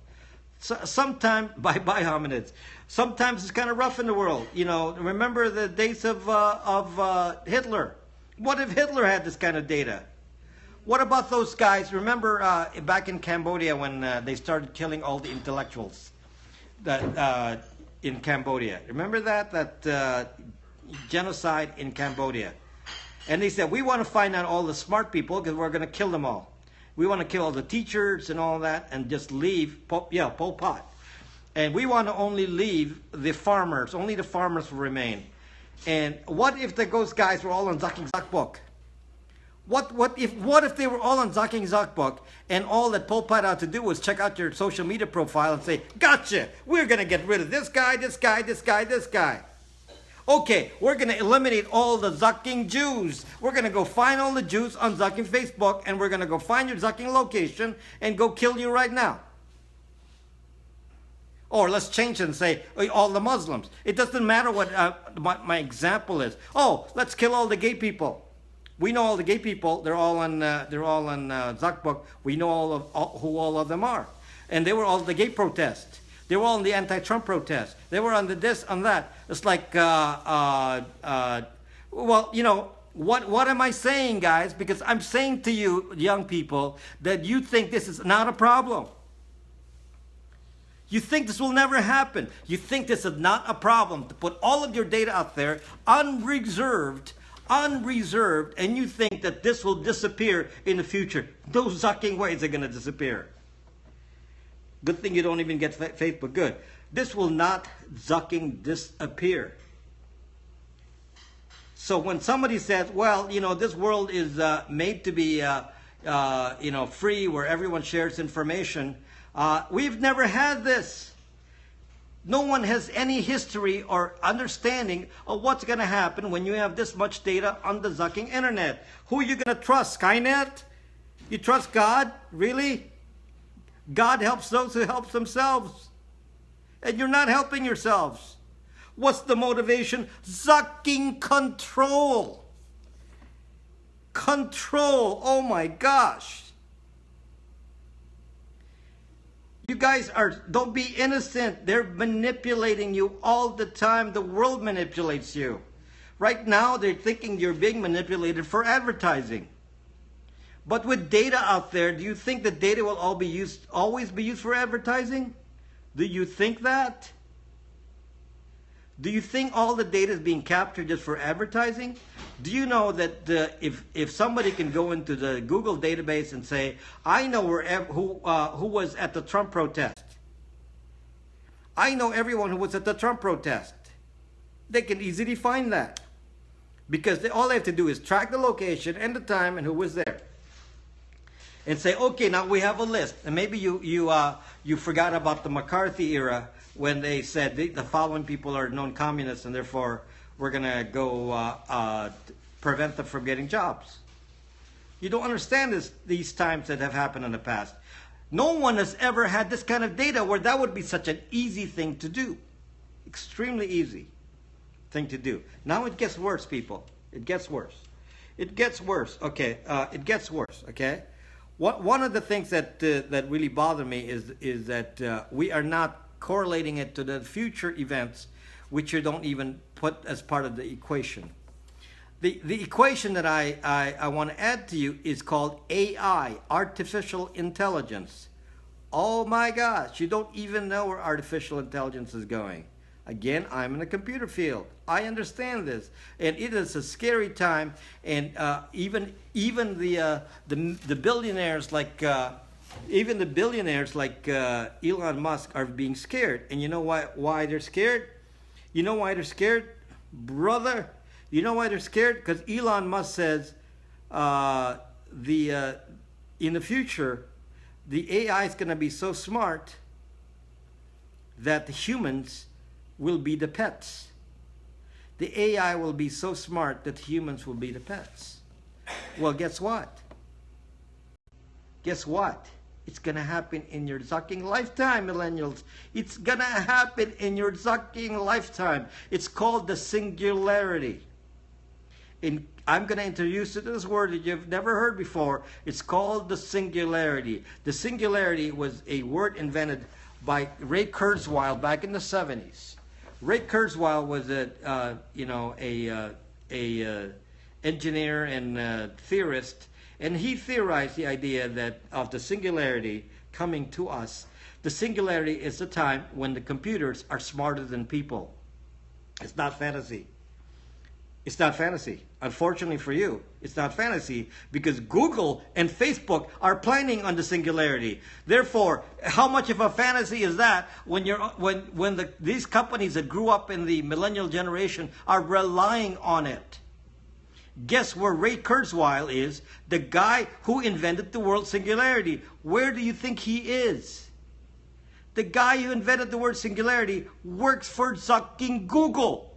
Sometimes, bye hominids. Sometimes it's kind of rough in the world. Remember the days of Hitler. What if Hitler had this kind of data? What about those guys? Remember back in Cambodia when they started killing all the intellectuals that in Cambodia. Remember that genocide in Cambodia? And they said, we want to find out all the smart people because we're going to kill them all. We want to kill all the teachers and all that and just leave, Pol Pot. And we want to only leave the farmers. Only the farmers will remain. And what if those guys were all on Zucking Zuckbook? What if they were all on Zucking Zuckbook and all that Pol Pot had to do was check out your social media profile and say, gotcha, we're going to get rid of this guy, this guy, this guy, this guy. Okay, we're going to eliminate all the Zucking Jews. We're going to go find all the Jews on Zucking Facebook, and we're going to go find your Zucking location and go kill you right now. Or let's change it and say, all the Muslims. It doesn't matter what my example is. Oh, let's kill all the gay people. We know all the gay people. They're all on Zuckbook. We know who all of them are. And they were all the gay protests. They were all in the anti-Trump protests. They were on the this, on that. It's like, what am I saying, guys? Because I'm saying to you, young people, that you think this is not a problem. You think this will never happen. You think this is not a problem to put all of your data out there, unreserved, and you think that this will disappear in the future. Those Zucking ways are going to disappear. Good thing you don't even get Facebook. Good. This will not Zucking disappear. So when somebody says, well, this world is made to be, free, where everyone shares information, we've never had this. No one has any history or understanding of what's going to happen when you have this much data on the zucking internet. Who are you going to trust? Skynet? You trust God? Really? God helps those who help themselves. And you're not helping yourselves. What's the motivation? Zucking control. Control. Oh my gosh. You guys don't be innocent. They're manipulating you all the time. The world manipulates you. Right now, they're thinking you're being manipulated for advertising. But with data out there, do you think the data will always be used for advertising? Do you think that? Do you think all the data is being captured just for advertising? Do you know that if somebody can go into the Google database and say, I know who was at the Trump protest. I know everyone who was at the Trump protest. They can easily find that. Because all they have to do is track the location and the time and who was there. And say, okay, now we have a list. And maybe you forgot about the McCarthy era when they said the following people are known communists and therefore we're going to go prevent them from getting jobs. You don't understand these times that have happened in the past. No one has ever had this kind of data where that would be such an easy thing to do. Extremely easy thing to do. Now it gets worse, people. It gets worse. It gets worse. Okay, it gets worse. Okay. One of the things that really bother me is that we are not correlating it to the future events, which you don't even put as part of the equation. The equation that I want to add to you is called AI, artificial intelligence. Oh my gosh, you don't even know where artificial intelligence is going. Again, I'm in the computer field. I understand this, and it is a scary time. And even the billionaires like Elon Musk are being scared. And you know why they're scared? You know why they're scared, brother? You know why they're scared? Because Elon Musk says in the future the AI is going to be so smart that the humans will be the pets. The AI will be so smart that humans will be the pets. Well, guess what? Guess what? It's going to happen in your zucking lifetime, millennials. It's going to happen in your zucking lifetime. It's called the singularity. I'm going to introduce you to this word that you've never heard before. It's called the singularity. The singularity was a word invented by Ray Kurzweil back in the 70s. Ray Kurzweil was a engineer and theorist, and he theorized the idea that of the singularity coming to us. The singularity is the time when the computers are smarter than people. It's not fantasy. It's not fantasy. Unfortunately for you, it's not fantasy because Google and Facebook are planning on the singularity. Therefore, how much of a fantasy is that when these companies that grew up in the millennial generation are relying on it? Guess where Ray Kurzweil is? The guy who invented the word singularity. Where do you think he is? The guy who invented the word singularity works for zucking Google.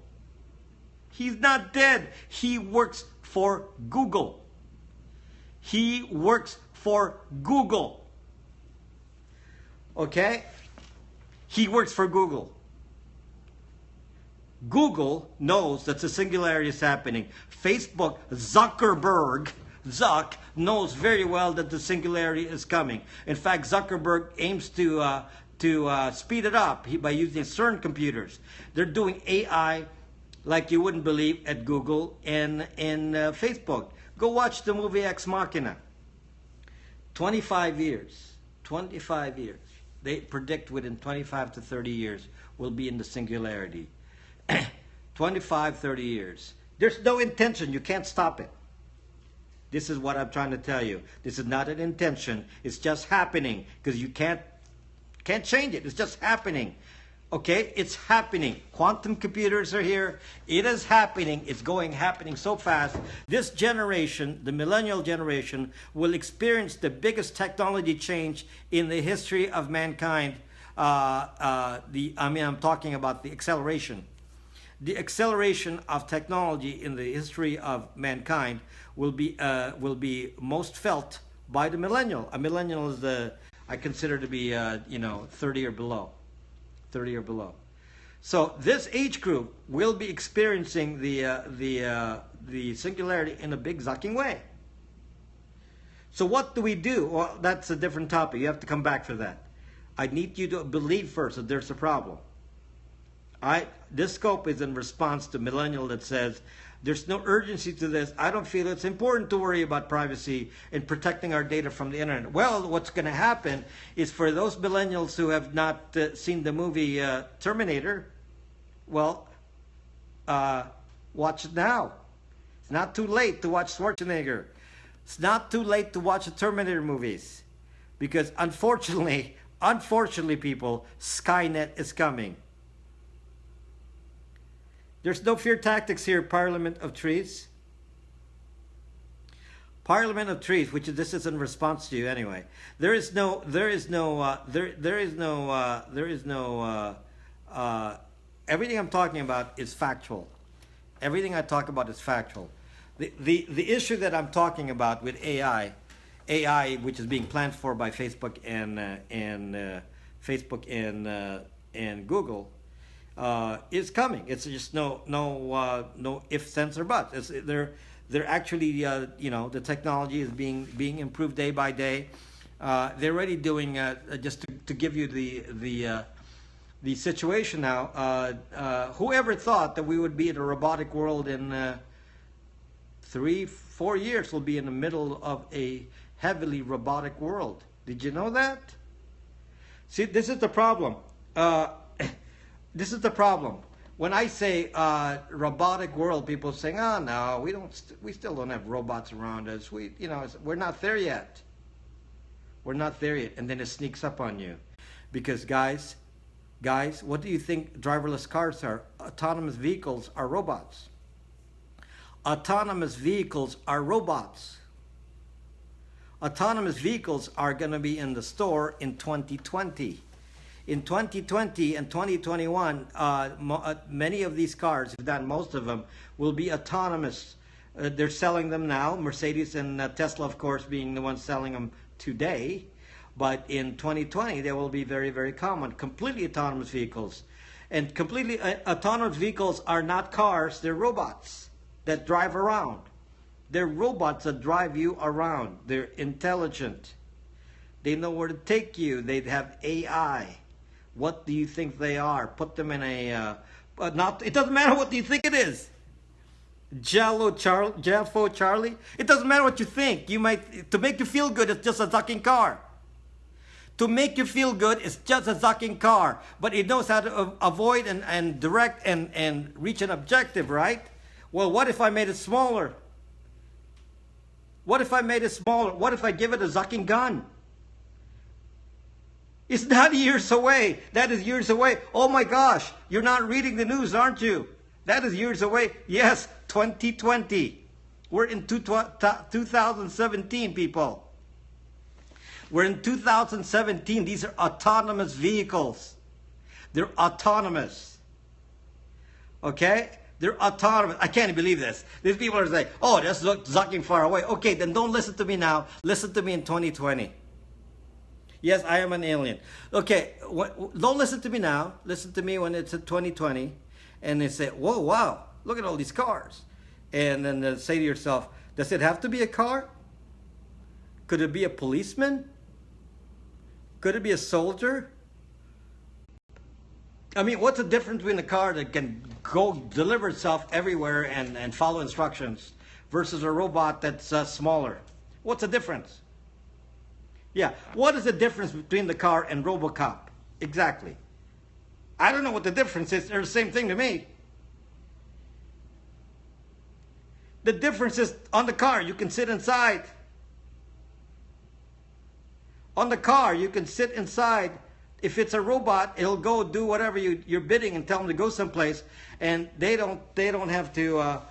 He's not dead. He works for Google. He works for Google. Okay? He works for Google. Google knows that the singularity is happening. Facebook, Zuck knows very well that the singularity is coming. In fact, Zuckerberg aims to speed it up by using CERN computers. They're doing AI like you wouldn't believe at Google and Facebook. Go watch the movie Ex Machina. 25 years. 25 years. They predict within 25 to 30 years we'll be in the singularity. 25, 30 years. There's no intention. You can't stop it. This is what I'm trying to tell you. This is not an intention. It's just happening because you can't change it. It's just happening. Okay, it's happening. Quantum computers are here. It is happening. It's happening so fast. This generation, the millennial generation, will experience the biggest technology change in the history of mankind I'm talking about the acceleration. The acceleration of technology in the history of mankind will be most felt by the millennial. A millennial is I consider to be 30 or below, 30 or below. So this age group will be experiencing the singularity in a big zucking way. So what do we do? Well, that's a different topic. You have to come back for that. I need you to believe first that there's a problem. This scope is in response to millennial that says there's no urgency to this. I don't feel it's important to worry about privacy and protecting our data from the internet. Well, what's going to happen is for those millennials who have not seen the movie Terminator, well, watch it now. It's not too late to watch Schwarzenegger. It's not too late to watch the Terminator movies, because unfortunately, people, Skynet is coming. There's no fear tactics here, Parliament of Trees. Parliament of Trees, this is in response to you anyway. Everything I'm talking about is factual. Everything I talk about is factual. The issue that I'm talking about with AI, which is being planned for by Facebook and Google, is coming. It's just no ifs, ands, or buts. They're actually the technology is being improved day by day. They're already doing just to give you the situation now. Whoever thought that we would be in a robotic world in 3-4 years? We'll be in the middle of a heavily robotic world. Did you know that? See, this is the problem. This is the problem. When I say robotic world, people are saying, "Oh no, we still don't have robots around us. We're not there yet. We're not there yet." And then it sneaks up on you, because guys, what do you think driverless cars are? Autonomous vehicles are robots. Autonomous vehicles are robots. Autonomous vehicles are going to be in the store in 2020. In 2020 and 2021, many of these cars, if not most of them, will be autonomous. They're selling them now, Mercedes and Tesla, of course, being the ones selling them today. But in 2020, they will be very, very common. Completely autonomous vehicles. And completely autonomous vehicles are not cars, they're robots that drive around. They're robots that drive you around. They're intelligent. They know where to take you. They have AI. What do you think they are? Put them in it doesn't matter what you think it is. Jelfo Charlie. It doesn't matter what you think. To make you feel good, it's just a zucking car. To make you feel good, it's just a zucking car. But it knows how to avoid and direct and reach an objective, right? Well, what if I made it smaller? What if I made it smaller? What if I give it a zucking gun? It's not years away. That is years away. Oh my gosh, you're not reading the news, aren't you? That is years away. Yes, 2020. We're in 2017, people. We're in 2017. These are autonomous vehicles. They're autonomous. Okay? They're autonomous. I can't believe this. These people are saying, "Oh, that's zucking far away." Okay, then don't listen to me now. Listen to me in 2020. Yes, I am an alien. Okay, don't listen to me now. Listen to me when it's at 2020. And they say, "Whoa, wow, look at all these cars." And then say to yourself, does it have to be a car? Could it be a policeman? Could it be a soldier? I mean, what's the difference between a car that can go deliver itself everywhere and follow instructions versus a robot that's smaller? What's the difference? Yeah, what is the difference between the car and RoboCop? Exactly. I don't know what the difference is. They're the same thing to me. The difference is on the car, you can sit inside. On the car, you can sit inside. If it's a robot, it'll go do whatever you're bidding and tell them to go someplace, and they don't have to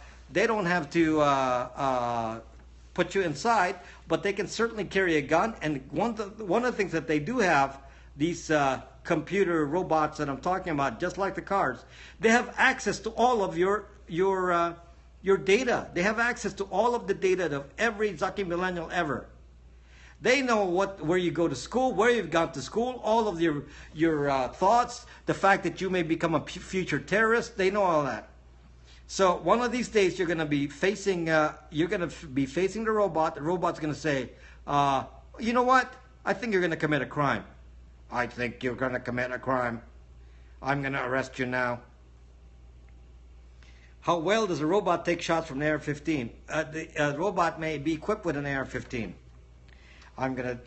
put you inside, but they can certainly carry a gun. And one of the things that they do have these computer robots that I'm talking about, just like the cars, they have access to all of your data. They have access to all of the data of every Zaki millennial ever. They know where you go to school, where you've gone to school, all of your thoughts, the fact that you may become a future terrorist. They know all that. So one of these days you're going to be facing the robot. The robot's going to say, you know what? I think you're going to commit a crime. I think you're going to commit a crime. I'm going to arrest you now. How well does a robot take shots from an AR-15? The robot may be equipped with an AR-15. I'm gonna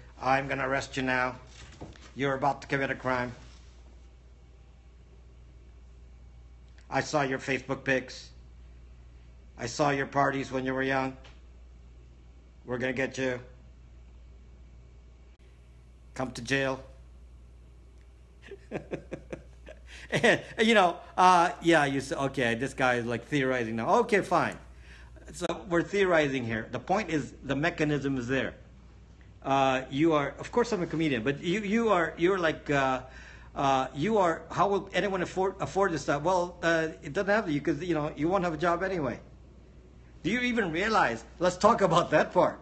arrest you now. You're about to commit a crime. I saw your Facebook pics. I saw your parties when you were young. We're gonna get you. Come to jail. And, yeah, you say, okay, this guy is like theorizing now. Okay, fine. So we're theorizing here. The point is the mechanism is there. You are, of course, I'm a comedian, but you're like, you are. How will anyone afford this stuff? Well, it doesn't have to, because you won't have a job anyway. Do you even realize? Let's talk about that part.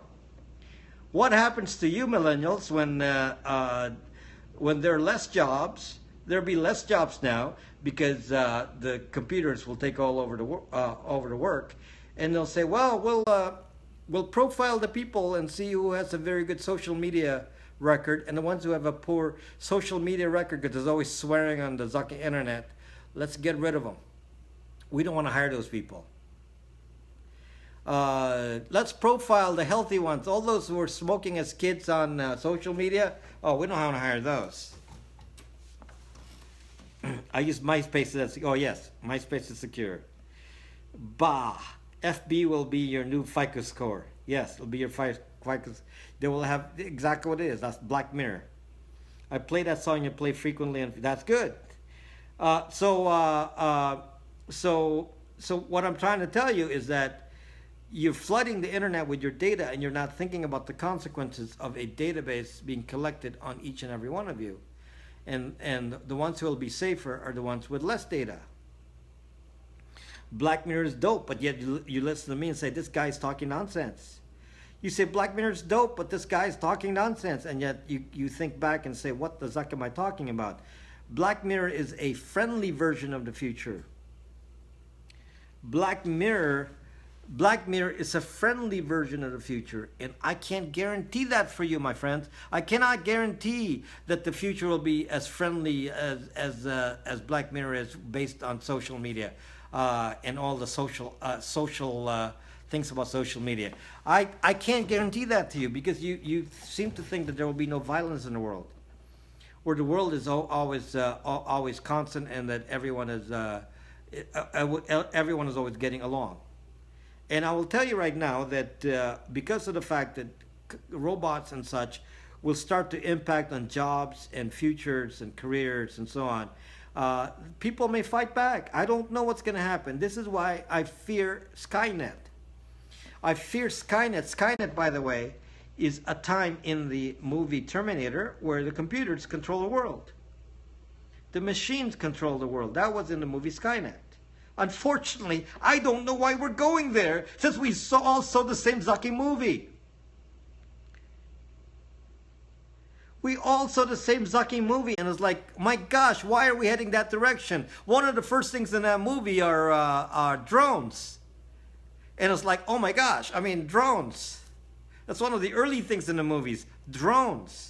What happens to you millennials when there are less jobs? There'll be less jobs now because the computers will take all over the work, and they'll say, well, we'll profile the people and see who has a very good social media record, and the ones who have a poor social media record because there's always swearing on the Zaki internet, let's get rid of them. We don't want to hire those people. Let's profile the healthy ones. All those who were smoking as kids on social media, oh, we don't want to hire those. I use MySpace. Oh yes, MySpace is secure. Bah. FB will be your new FICO score. Yes, it'll be your FICO. They will have exactly what it is. That's Black Mirror. I play that song you play frequently, and that's good. So what I'm trying to tell you is that you're flooding the internet with your data, and you're not thinking about the consequences of a database being collected on each and every one of you. And the ones who will be safer are the ones with less data. Black Mirror is dope, but yet you listen to me and say, this guy's talking nonsense. You say, Black Mirror is dope, but this guy's talking nonsense. And yet you think back and say, what the zuck am I talking about? Black Mirror is a friendly version of the future. Black Mirror is a friendly version of the future, and I can't guarantee that for you, my friends. I cannot guarantee that the future will be as friendly as Black Mirror is, based on social media and all the social things about social media. I can't guarantee that to you, because you seem to think that there will be no violence in the world, where the world is always constant, and that everyone is always getting along. And I will tell you right now that because of the fact that robots and such will start to impact on jobs and futures and careers and so on, people may fight back. I don't know what's going to happen. This is why I fear Skynet. I fear Skynet. Skynet, by the way, is a time in the movie Terminator where the computers control the world. The machines control the world. That was in the movie Skynet. Unfortunately, I don't know why we're going there, since we all saw the same Zaki movie. We all saw the same Zaki movie, and it's like, my gosh, why are we heading that direction? One of the first things in that movie are drones. And it's like, oh my gosh, I mean, drones. That's one of the early things in the movies, drones.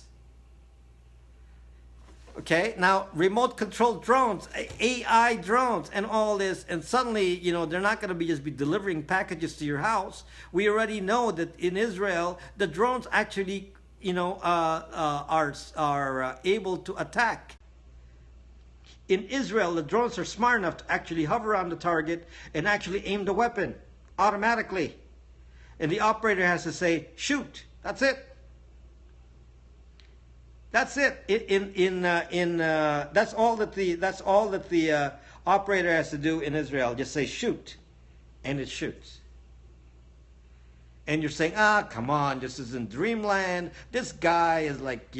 Okay, now remote controlled drones, AI drones, and all this, and suddenly, they're not going to just be delivering packages to your house. We already know that in Israel, the drones actually, are able to attack. In Israel, the drones are smart enough to actually hover around the target and actually aim the weapon automatically, and the operator has to say, "Shoot." That's it. That's it. That's all that the operator has to do in Israel. Just say shoot, and it shoots. And you're saying, come on, this is in dreamland. This guy is like,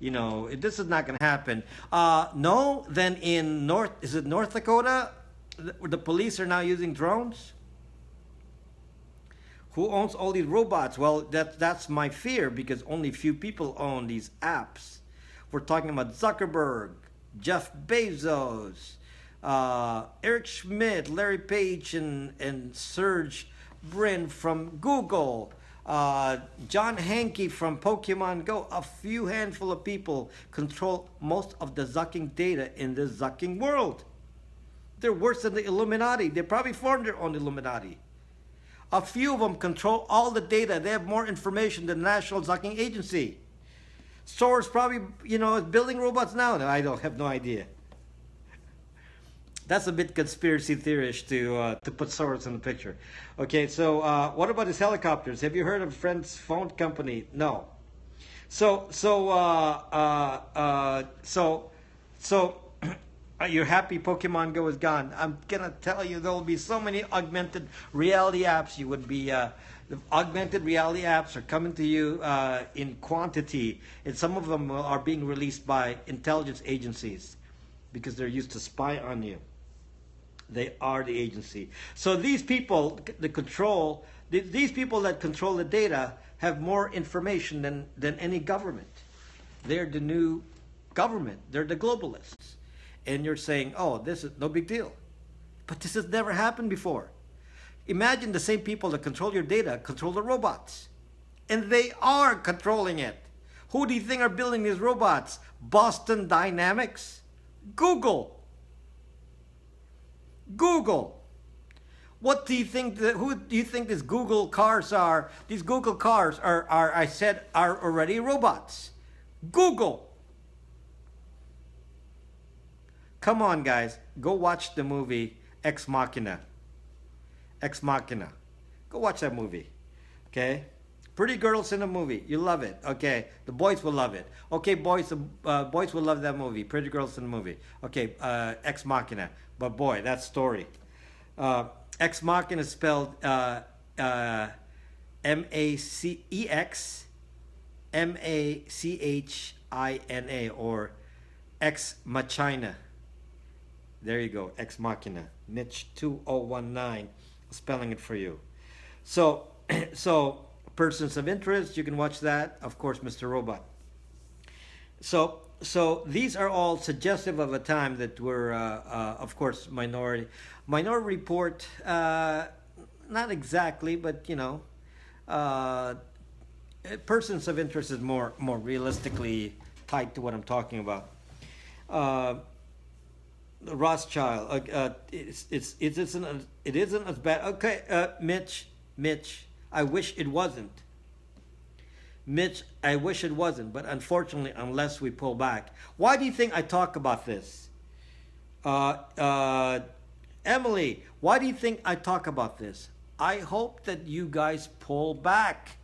this is not going to happen. No, then in North Dakota, the police are now using drones? Who owns all these robots? Well, that's my fear, because only few people own these apps. We're talking about Zuckerberg, Jeff Bezos, Eric Schmidt, Larry Page, and Serge Brin from Google, John Hanke from Pokemon Go. A few handful of people control most of the zucking data in the zucking world. They're worse than the Illuminati. They probably formed their own Illuminati. A few of them control all the data. They have more information than the National Zucking Agency. Soros probably, is building robots now. No, I don't have no idea. That's a bit conspiracy theorish to put Soros in the picture. Okay, so what about his helicopters? Have you heard of Friends Phone Company? No. So you're happy Pokemon Go is gone. I'm gonna tell you, there'll be so many augmented reality apps. You would be the augmented reality apps are coming to you in quantity, and some of them are being released by intelligence agencies because they're used to spy on you. They are the agency. So these people, these people that control the data have more information than any government. They're the new government. They're the globalists. And you're saying, oh, this is no big deal. But this has never happened before. Imagine the same people that control your data control the robots. And they are controlling it. Who do you think are building these robots? Boston Dynamics? Google. Google. What do you think, who do you think these Google cars are? These Google cars are already robots. Google. Come on, guys. Go watch the movie Ex Machina. Ex Machina. Go watch that movie. Okay? Pretty girls in the movie. You love it. Okay? The boys will love it. Okay, boys will love that movie. Pretty girls in the movie. Okay, Ex Machina. But boy, that story. Ex Machina is spelled M-A-C-X-M-A-C-H-I-N-A, or Ex Machina. There you go, Ex Machina. Niche 2019, spelling it for you. So, persons of interest, you can watch that. Of course, Mr. Robot. So these are all suggestive of a time that we're, of course, Minority Report. Not exactly, but persons of interest is more realistically tied to what I'm talking about. Rothschild. It isn't as bad. Okay, Mitch. I wish it wasn't. Mitch, I wish it wasn't. But unfortunately, unless we pull back. Why do you think I talk about this? Emily, why do you think I talk about this? I hope that you guys pull back.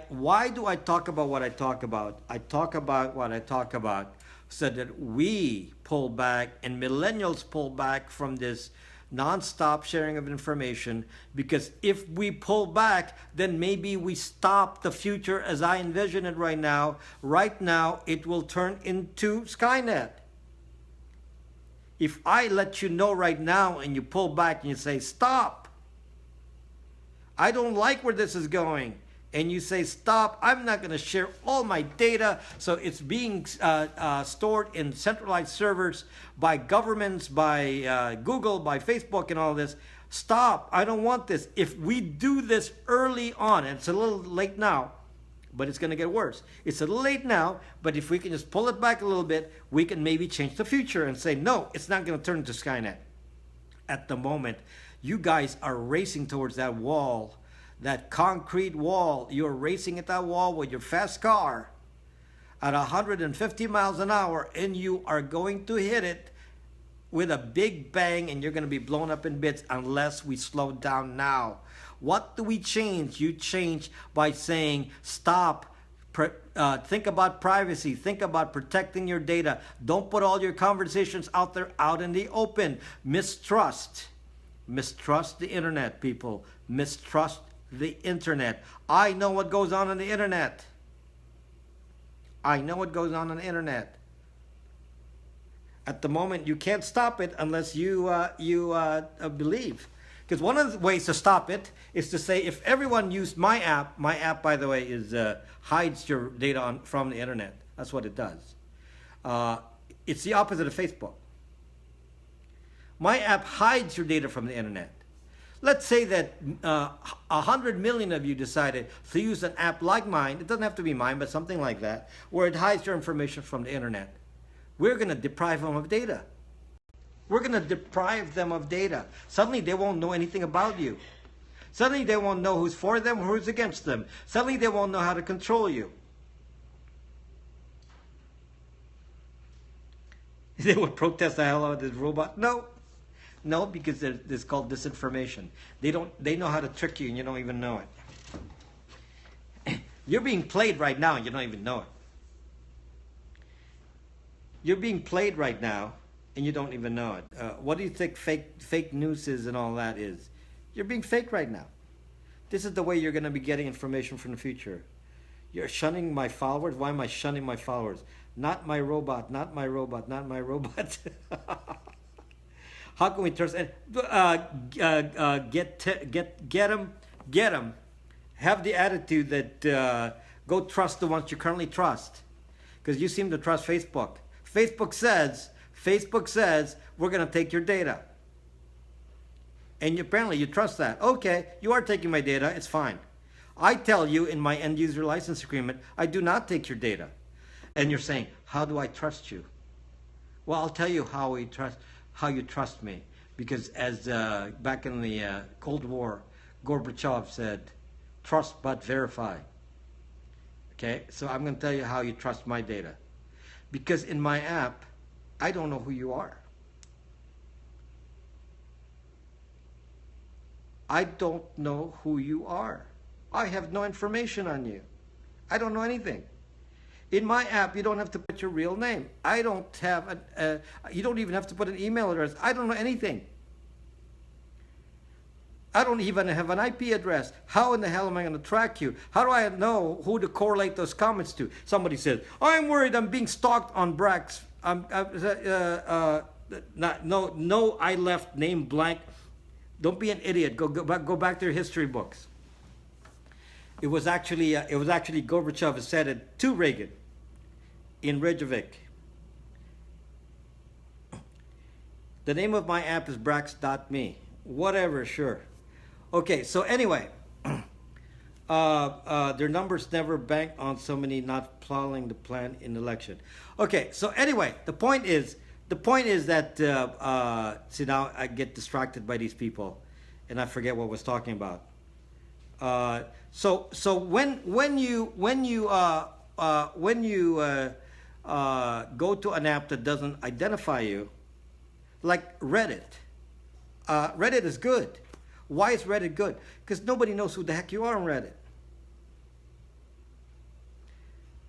Why do I talk about what I talk about? I talk about what I talk about so that we pull back and millennials pull back from this non-stop sharing of information, because if we pull back, then maybe we stop the future as I envision it right now. Right now, it will turn into Skynet. If I let you know right now and you pull back and you say, stop, I don't like where this is going, and you say, stop, I'm not going to share all my data, so it's being stored in centralized servers by governments, by Google, by Facebook, and all this. Stop, I don't want this. If we do this early on, and it's a little late now, but it's going to get worse. It's a little late now, but if we can just pull it back a little bit, we can maybe change the future and say, no, it's not going to turn into Skynet. At the moment, you guys are racing towards that wall, that concrete wall. You're racing at that wall with your fast car at 150 miles an hour, and you are going to hit it with a big bang, and you're going to be blown up in bits unless we slow down now. What do we change? You change by saying, stop, think about privacy, think about protecting your data. Don't put all your conversations out there, out in the open. Mistrust the internet, people. Mistrust the internet. I know what goes on the internet. I know what goes on the internet. At the moment, you can't stop it unless you believe. Because one of the ways to stop it is to say, if everyone used my app, by the way, is hides your data from the internet. That's what it does. It's the opposite of Facebook. My app hides your data from the internet. Let's say that 100 million of you decided to use an app like mine. It doesn't have to be mine, but something like that, where it hides your information from the internet. We're going to deprive them of data. We're going to deprive them of data. Suddenly they won't know anything about you. Suddenly they won't know who's for them or who's against them. Suddenly they won't know how to control you. They would protest the hell out of this robot? No. No, because it's called disinformation. They know how to trick you and you don't even know it. You're being played right now and you don't even know it. You're being played right now and you don't even know it. What do you think fake news is and all that is? You're being faked right now. This is the way you're going to be getting information from the future. You're shunning my followers. Why am I shunning my followers? Not my robot, not my robot, not my robot. How can we trust? Get them. Have the attitude that go trust the ones you currently trust, because you seem to trust Facebook. Facebook says we're going to take your data, and apparently you trust that. Okay, you are taking my data. It's fine. I tell you in my end user license agreement, I do not take your data, and you're saying, how do I trust you? Well, I'll tell you how you trust me, because as back in the Cold War, Gorbachev said, trust but verify. Okay, so I'm going to tell you how you trust my data, because in my app, I don't know who you are. I don't know who you are. I have no information on you. I don't know anything. In my app, you don't have to put your real name. I don't have you don't even have to put an email address. I don't know anything. I don't even have an IP address. How in the hell am I going to track you? How do I know who to correlate those comments to? Somebody says, I'm worried I'm being stalked on Brax. No, I left name blank. Don't be an idiot. Go back to your history books. It was actually Gorbachev who said it to Reagan in Reykjavik. The name of my app is Brax.me. Whatever, sure. Okay, so anyway, their numbers never bank on so many not following the plan in election. Okay, so anyway, the point is that see, now I get distracted by these people, and I forget what I was talking about. So when you go to an app that doesn't identify you, like Reddit. Reddit is good. Why is Reddit good? Because nobody knows who the heck you are on Reddit.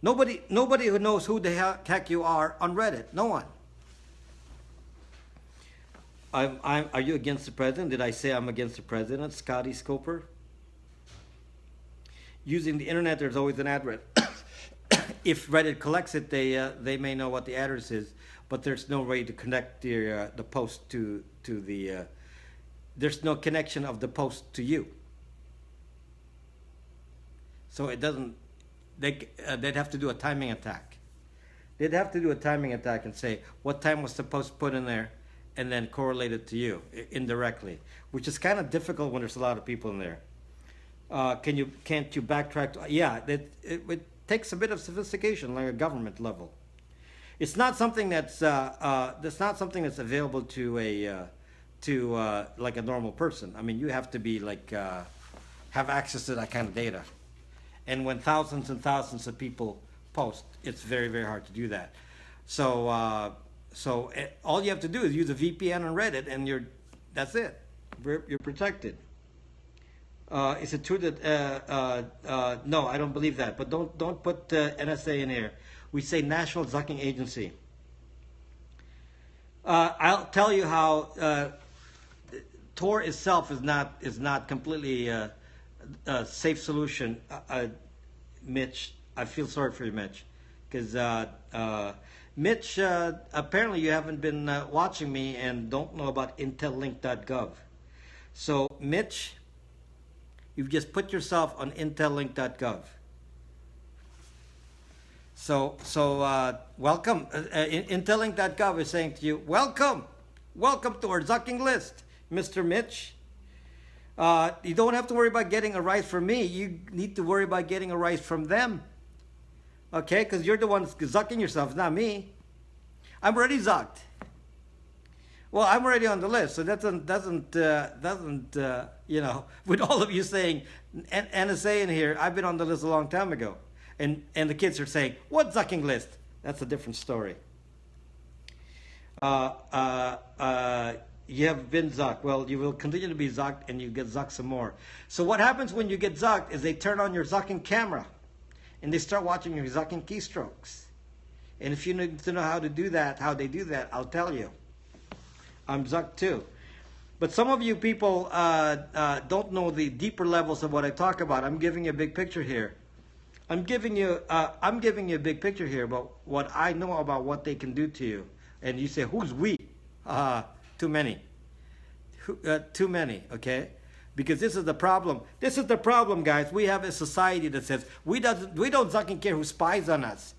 Nobody who knows who the heck you are on Reddit. No one. Are you against the president? Did I say I'm against the president, Scotty Scoper? Using the internet, there's always an address. If Reddit collects it, they may know what the address is, but there's no way to connect the post to the. There's no connection of the post to you. So it doesn't. They'd have to do a timing attack. They'd have to do a timing attack and say what time was the post put in there, and then correlate it to you indirectly, which is kind of difficult when there's a lot of people in there. Can't you backtrack? Yeah, it takes a bit of sophistication, like a government level. It's not something that's available to like a normal person. I mean, you have to be like have access to that kind of data. And when thousands and thousands of people post, it's very, very hard to do that. So all you have to do is use a VPN on Reddit, and that's it. You're protected. Is it true that no, I don't believe that. But don't put NSA in here. We say National Zucking Agency. I'll tell you how Tor itself is not completely a safe solution. Mitch, I feel sorry for you, Mitch, because Mitch, apparently you haven't been watching me and don't know about intellink.gov. So, Mitch, you've just put yourself on intellink.gov. So welcome. Intellink.gov is saying to you, welcome to our zucking list, Mr. Mitch. You don't have to worry about getting a rise from me. You need to worry about getting a rise from them. Okay, because you're the one zucking yourself, not me. I'm already zucked. Well, I'm already on the list, so that doesn't you know, with all of you saying NSA in here, I've been on the list a long time ago, and the kids are saying, what zucking list? That's a different story. You have been zucked. Well, you will continue to be zucked, and you get zucked some more. So what happens when you get zucked is they turn on your zucking camera, and they start watching your zucking keystrokes. And if you need to know how to do that, how they do that, I'll tell you. I'm zucked too. But some of you people don't know the deeper levels of what I talk about. I'm giving you a big picture here. I'm giving you a big picture here about what I know about what they can do to you. And you say, who's we? Too many. Too many, okay? Because this is the problem. This is the problem, guys. We have a society that says we don't zucking care who spies on us.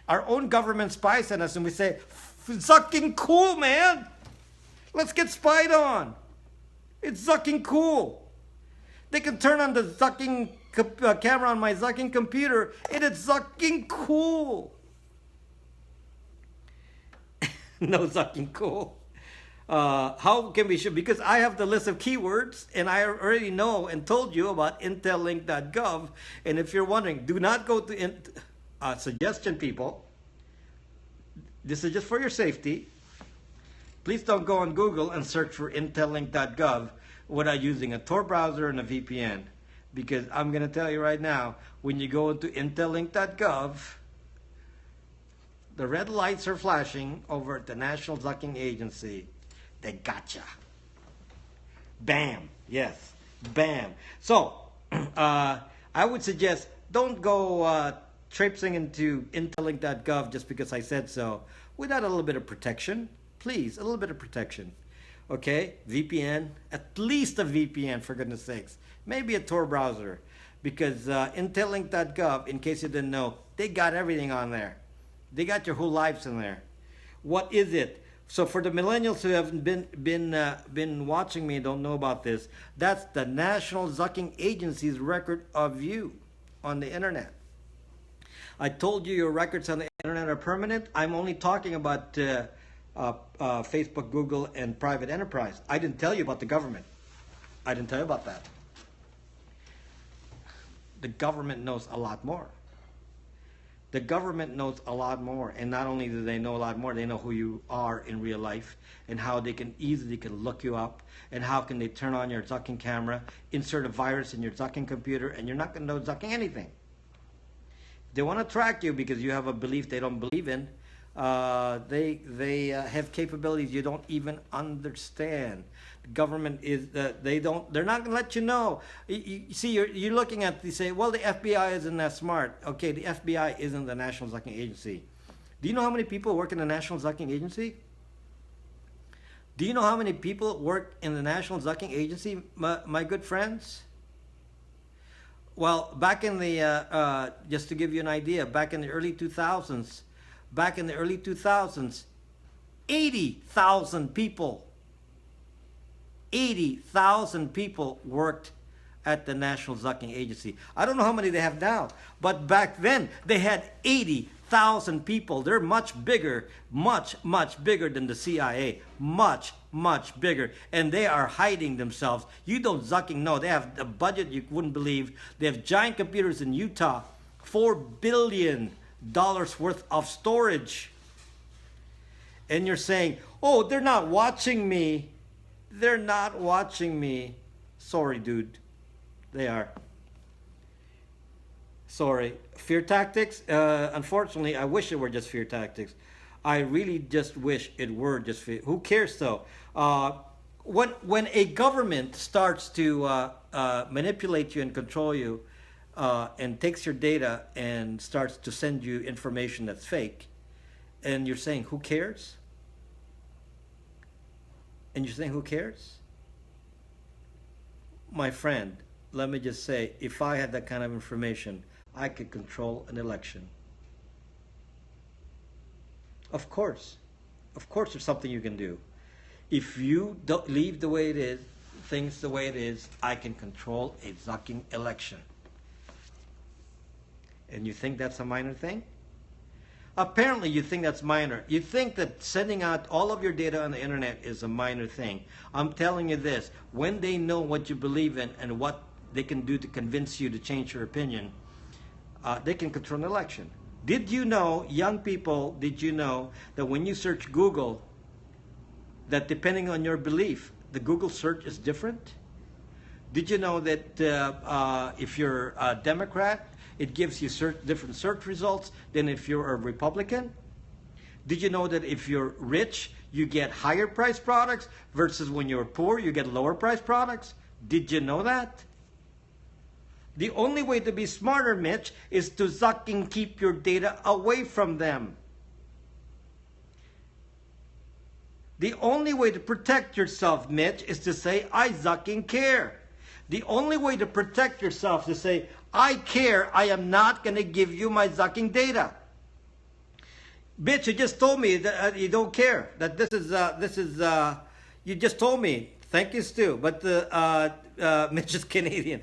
Our own government spies on us, and we say, zucking cool, man. Let's get spied on. It's zucking cool. They can turn on the zucking camera on my zucking computer, and it's zucking cool. No zucking cool. How can we show? Because I have the list of keywords, and I already know and told you about intellink.gov. And if you're wondering, do not go to suggestion, people. This is just for your safety. Please don't go on Google and search for intellink.gov without using a Tor browser and a VPN. Because I'm going to tell you right now, when you go into intellink.gov, the red lights are flashing over at the National Zucking Agency. They gotcha. Bam. Yes. Bam. So, I would suggest don't go traipsing into intellink.gov just because I said so without a little bit of protection. Please, a little bit of protection. Okay? VPN. At least a VPN, for goodness sakes. Maybe a Tor browser. Because intellink.gov, in case you didn't know, they got everything on there. They got your whole lives in there. What is it? So for the millennials who haven't been watching me and don't know about this, that's the National Zucking Agency's record of you on the internet. I told you your records on the internet are permanent. I'm only talking about Facebook, Google, and private enterprise. I didn't tell you about the government. I didn't tell you about that. The government knows a lot more. The government knows a lot more, and not only do they know a lot more, they know who you are in real life and how they can easily look you up and how can they turn on your zucking camera, insert a virus in your zucking computer, and you're not going to know zucking anything. They want to track you because you have a belief they don't believe in. They have capabilities you don't even understand. The government is they're not going to let you know. You see, you're looking at, you say, well, the FBI isn't that smart. Okay, the FBI isn't the National Zucking Agency. Do you know how many people work in the National Zucking Agency? Do you know how many people work in the National Zucking Agency, my good friends? Well, back in the just to give you an idea, back in the early 2000s, 80,000 people. 80,000 people worked at the National Zucking Agency. I don't know how many they have now, but back then they had 80,000 people. They're much bigger, much bigger than the CIA. Much bigger. And they are hiding themselves. You don't zucking know. They have a budget you wouldn't believe. They have giant computers in Utah. $4 billion worth of storage. And you're saying, oh, they're not watching me. They're not watching me. Sorry, dude. They are. Sorry. Fear tactics? Unfortunately, I wish it were just fear tactics. I really just wish it were just fear. Who cares, though? When a government starts to manipulate you and control you, and takes your data and starts to send you information that's fake, and you're saying, who cares? And you're saying, who cares? My friend, let me just say, if I had that kind of information, I could control an election. Of course. Of course there's something you can do. If you don't leave the way it is, things the way it is, I can control a zucking election. And you think that's a minor thing? Apparently you think that's minor. You think that sending out all of your data on the internet is a minor thing. I'm telling you this, when they know what you believe in and what they can do to convince you to change your opinion, they can control an election. Did you know, young people, did you know that when you search Google, that depending on your belief, the Google search is different? Did you know that if you're a Democrat, it gives you different search results than if you're a Republican? Did you know that if you're rich, you get higher priced products versus when you're poor, you get lower priced products? Did you know that? The only way to be smarter, Mitch, is to zucking keep your data away from them. The only way to protect yourself, Mitch, is to say, I zucking care. The only way to protect yourself is to say, I care, I am not going to give you my zucking data. Bitch, you just told me that you don't care. That this is, you just told me. Thank you, Stu. But Mitch is Canadian.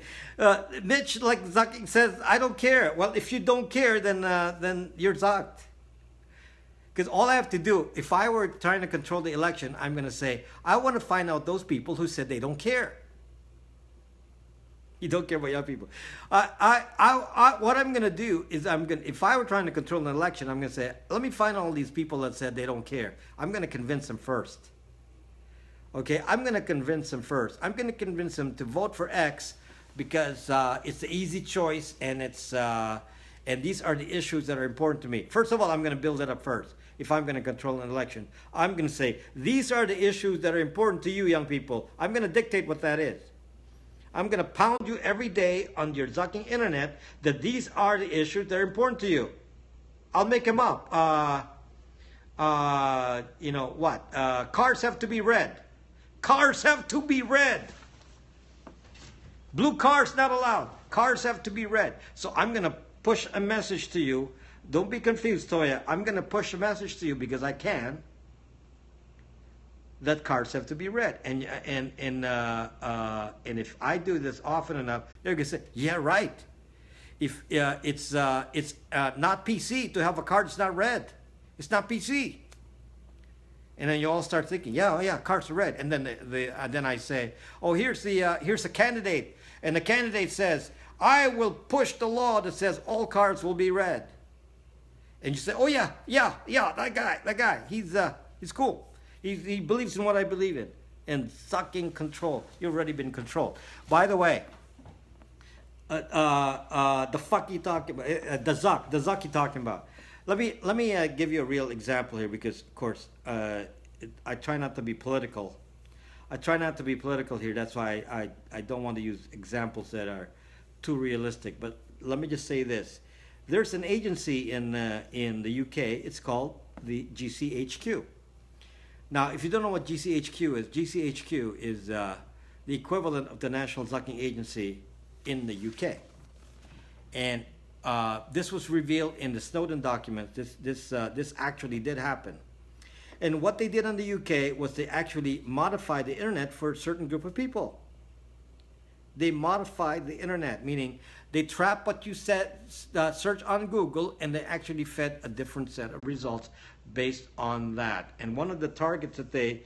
Mitch, like zucking says, I don't care. Well, if you don't care, then you're zucked. Because all I have to do, if I were trying to control the election, I'm going to say, I want to find out those people who said they don't care. You don't care about young people. What I'm going to do is if I were trying to control an election, I'm going to say, let me find all these people that said they don't care. I'm going to convince them first. Okay, I'm going to convince them first. I'm going to convince them to vote for X because it's the easy choice and and these are the issues that are important to me. First of all, I'm going to build it up first. If I'm going to control an election, I'm going to say, these are the issues that are important to you, young people. I'm going to dictate what that is. I'm going to pound you every day on your zucking internet that these are the issues that are important to you. I'll make them up. You know what? Cars have to be red. Cars have to be red. Blue cars not allowed. Cars have to be red. So I'm going to push a message to you. Don't be confused, Toya. I'm going to push a message to you because I can. That cars have to be red, and if I do this often enough, they're gonna say, yeah, right. If it's not PC to have a car that's not red, it's not PC. And then you all start thinking, yeah, cars are red, and then then I say, oh, here's a candidate, and the candidate says, I will push the law that says all cars will be red. And you say, oh yeah, that guy, he's cool. He believes in what I believe in. And sucking control. You've already been controlled. By the way, the fuck you talking about? The zuck you talking about? Let me give you a real example here because, of course, I try not to be political. I try not to be political here. That's why I don't want to use examples that are too realistic. But let me just say this. There's an agency in the UK. It's called the GCHQ. Now, if you don't know what GCHQ is the equivalent of the National Zucking Agency in the UK. And this was revealed in the Snowden documents. This actually did happen. And what they did in the UK was they actually modified the internet for a certain group of people. They modified the internet, meaning they trap what you said, search on Google, and they actually fed a different set of results based on that. And one of the targets that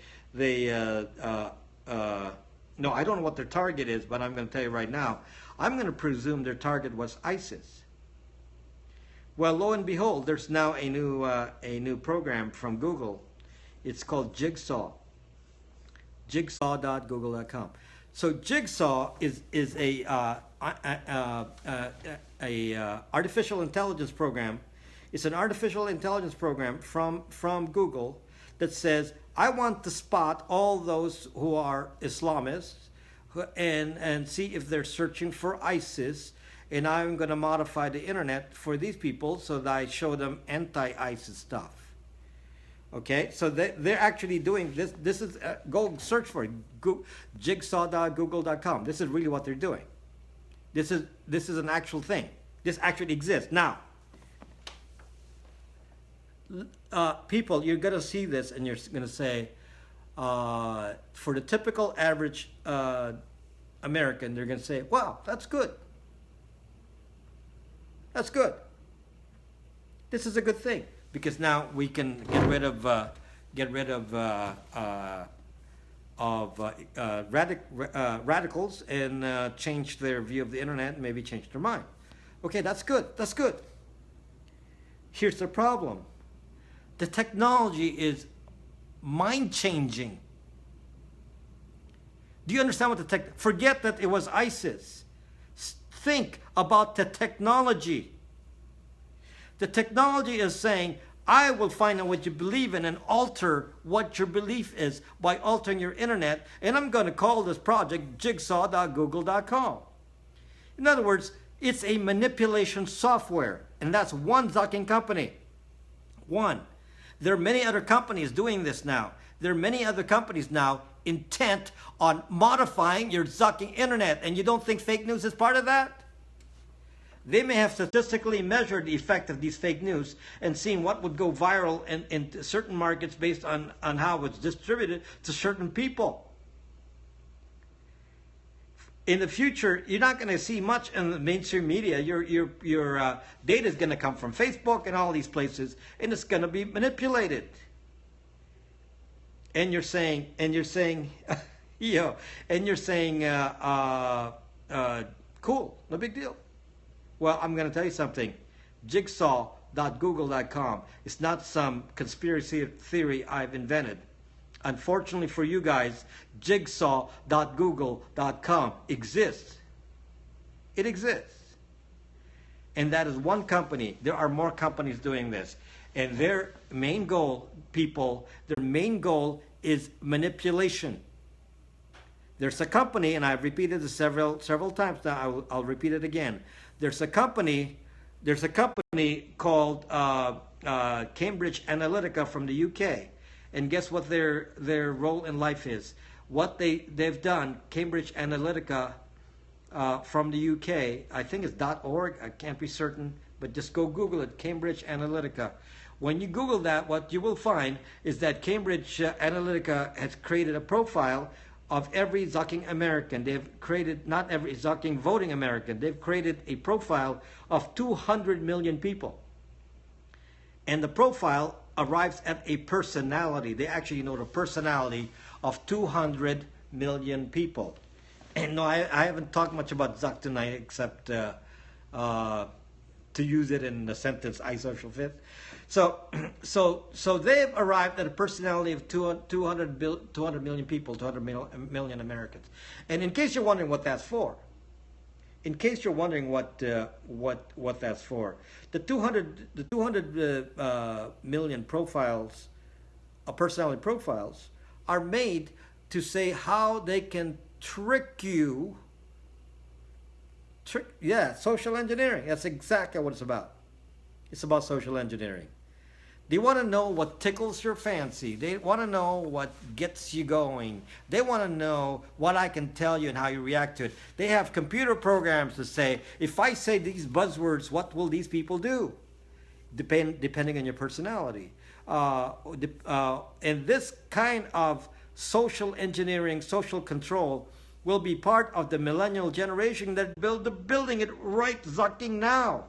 no, I don't know what their target is, but I'm going to tell you right now. I'm going to presume their target was ISIS. Well, lo and behold, there's now a new program from Google. It's called Jigsaw. Jigsaw.google.com. So Jigsaw is a artificial intelligence program. It's an artificial intelligence program from Google that says, I want to spot all those who are Islamists and see if they're searching for ISIS and I'm going to modify the internet for these people so that I show them anti-ISIS stuff. Okay, so they're actually doing this. This is go search for it. Jigsaw.google.com. This is really what they're doing. This is an actual thing. This actually exists now. People, you're going to see this and you're going to say, for the typical average American, they're going to say, wow, that's good. That's good. This is a good thing because now we can get rid of radicals and change their view of the internet and maybe change their mind. Okay, that's good. That's good. Here's the problem. The technology is mind-changing. Do you understand what the tech... Forget that it was ISIS. Think about the technology. The technology is saying, I will find out what you believe in and alter what your belief is by altering your internet, and I'm going to call this project jigsaw.google.com. In other words, it's a manipulation software, and that's one zucking company. One. There are many other companies doing this now. There are many other companies now intent on modifying your zucking internet, and you don't think fake news is part of that? They may have statistically measured the effect of these fake news and seen what would go viral in certain markets based on how it's distributed to certain people. In the future, you're not going to see much in the mainstream media. Your data is going to come from Facebook and all these places, and it's going to be manipulated. And you're saying, cool, no big deal. Well, I'm going to tell you something. Jigsaw.google.com is not some conspiracy theory I've invented. Unfortunately for you guys, jigsaw.google.com exists. It exists. And that is one company. There are more companies doing this. And their main goal, people, their main goal is manipulation. There's a company, and I've repeated this several times now, I'll repeat it again. There's a company called Cambridge Analytica from the UK. And guess what their role in life is? What they've done, Cambridge Analytica from the UK, I think it's .org, I can't be certain, but just go Google it, Cambridge Analytica. When you Google that, what you will find is that Cambridge Analytica has created a profile of every zucking American. They've created, not every zucking voting American, they've created a profile of 200 million people. And the profile arrives at a personality. They actually know the personality of 200 million people. And no, I haven't talked much about Zuck tonight except to use it in the sentence, I social fit. So they've arrived at a personality of 200 million people, 200 million Americans. And in case you're wondering what that's for, the 200 million profiles, personality profiles, are made to say how they can trick you. Social engineering. That's exactly what it's about. It's about social engineering. They want to know what tickles your fancy. They want to know what gets you going. They want to know what I can tell you and how you react to it. They have computer programs to say, if I say these buzzwords, what will these people do? Depending on your personality. And this kind of social engineering, social control will be part of the millennial generation that building it right zucking now.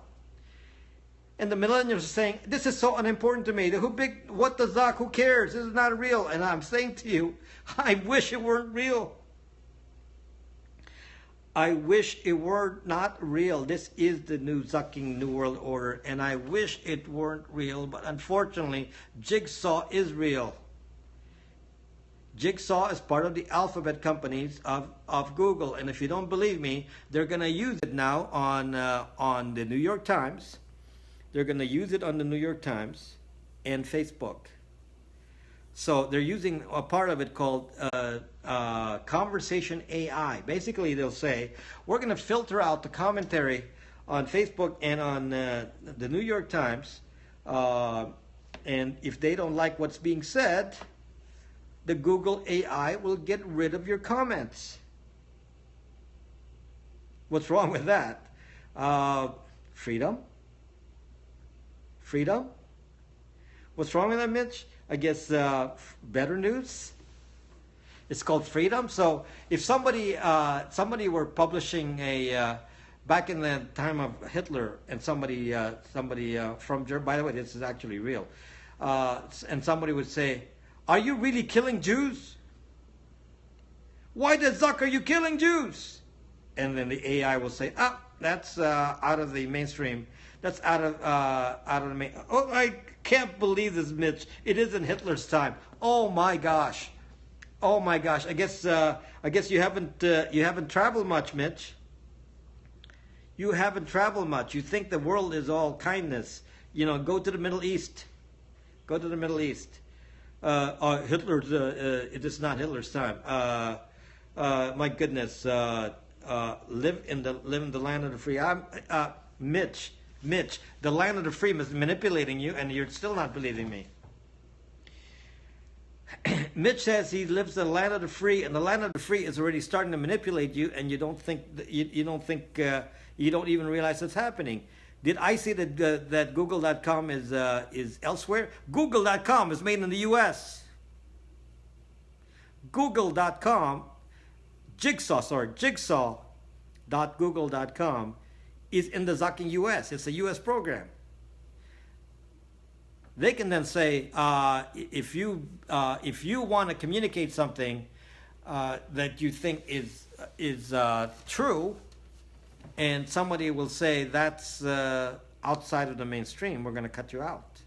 And the millennials are saying, this is so unimportant to me. What the zuck? Who cares? This is not real. And I'm saying to you, I wish it weren't real. I wish it were not real. This is the new zucking New World Order. And I wish it weren't real. But unfortunately, Jigsaw is real. Jigsaw is part of the alphabet companies of Google. And if you don't believe me, they're going to use it now on the New York Times. They're going to use it on the New York Times and Facebook. So they're using a part of it called Conversation AI. Basically, they'll say, we're going to filter out the commentary on Facebook and on the New York Times, and if they don't like what's being said, the Google AI will get rid of your comments. What's wrong with that? Freedom? Freedom? What's wrong with that, Mitch? I guess better news? It's called freedom. So if somebody were publishing a back in the time of Hitler, and somebody from Germany, by the way, this is actually real, and somebody would say, "Are you really killing Jews? Why the Zuck are you killing Jews?" And then the AI will say, "Ah, that's out of the mainstream. That's out of the main." Oh, I can't believe this, Mitch. It isn't Hitler's time. Oh my gosh. Oh my gosh. I guess you haven't traveled much, Mitch. You haven't traveled much. You think the world is all kindness. Go to the Middle East. Go to the Middle East. Hitler's. It is not Hitler's time. My goodness. Live in the land of the free. Mitch, the land of the free is manipulating you, and you're still not believing me. Mitch says he lives in the land of the free, and the land of the free is already starting to manipulate you, and you don't think you don't even realize it's happening. Did I say that Google.com is elsewhere? Google.com is made in the U.S. Google.com, Jigsaw.google.com is in the zucking U.S. It's a U.S. program. They can then say, if you want to communicate something that you think is true, and somebody will say that's outside of the mainstream, we're going to cut you out.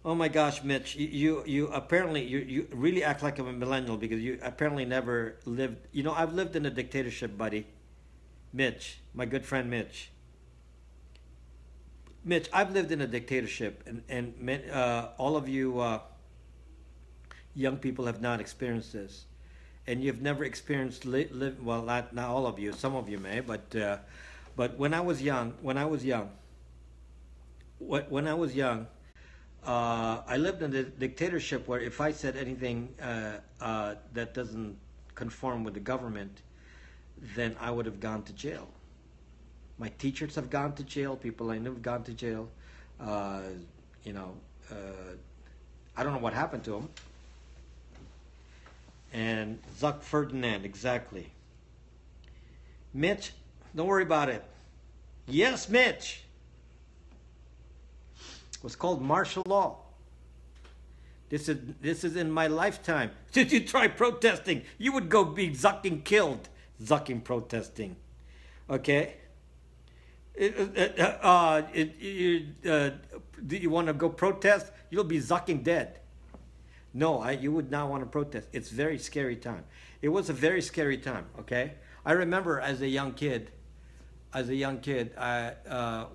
Oh my gosh, Mitch, you apparently you really act like I'm a millennial, because you apparently never lived. I've lived in a dictatorship, buddy. Mitch, my good friend Mitch. Mitch, I've lived in a dictatorship, and all of you young people have not experienced this, and you've never experienced well, not all of you. Some of you may, but when I was young, I lived in a dictatorship where if I said anything that doesn't conform with the government, then I would have gone to jail. My teachers have gone to jail. People I knew have gone to jail. I don't know what happened to them. And Zuck Ferdinand, exactly. Mitch, don't worry about it. Yes, Mitch. It was called martial law. This is in my lifetime. Did you try protesting? You would go be zucking killed. Zucking protesting. Okay? Do you want to go protest? You'll be zucking dead. No, you would not want to protest. It's a very scary time. It was a very scary time, okay? I remember as a young kid,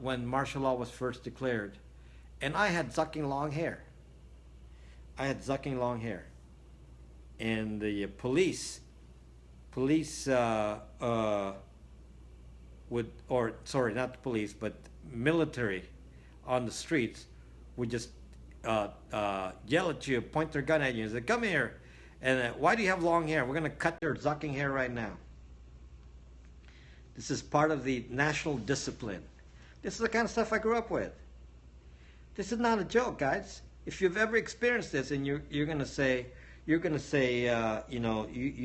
when martial law was first declared, and I had zucking long hair. And the police would, or sorry, not the police, but military on the streets would just yell at you, point their gun at you, and say, "Come here!" And why do you have long hair? We're going to cut your zucking hair right now. This is part of the national discipline. This is the kind of stuff I grew up with. This is not a joke, guys. If you've ever experienced this, and you're going to say, you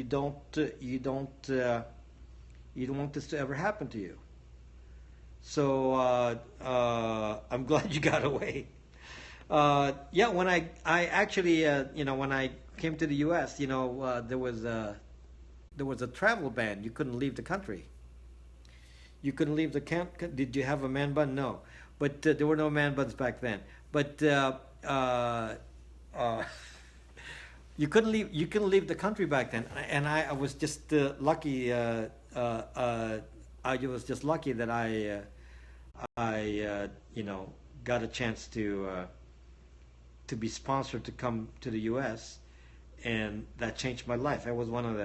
don't want this to ever happen to you. So I'm glad you got away. Yeah, when I actually, when I came to the U.S., there was a travel ban. You couldn't leave the country. You couldn't leave the camp. Did you have a man bun? No, but there were no man buns back then. But you couldn't leave. You couldn't leave the country back then. And I was just lucky. I was just lucky that I got a chance to be sponsored to come to the U.S. and that changed my life. I was one of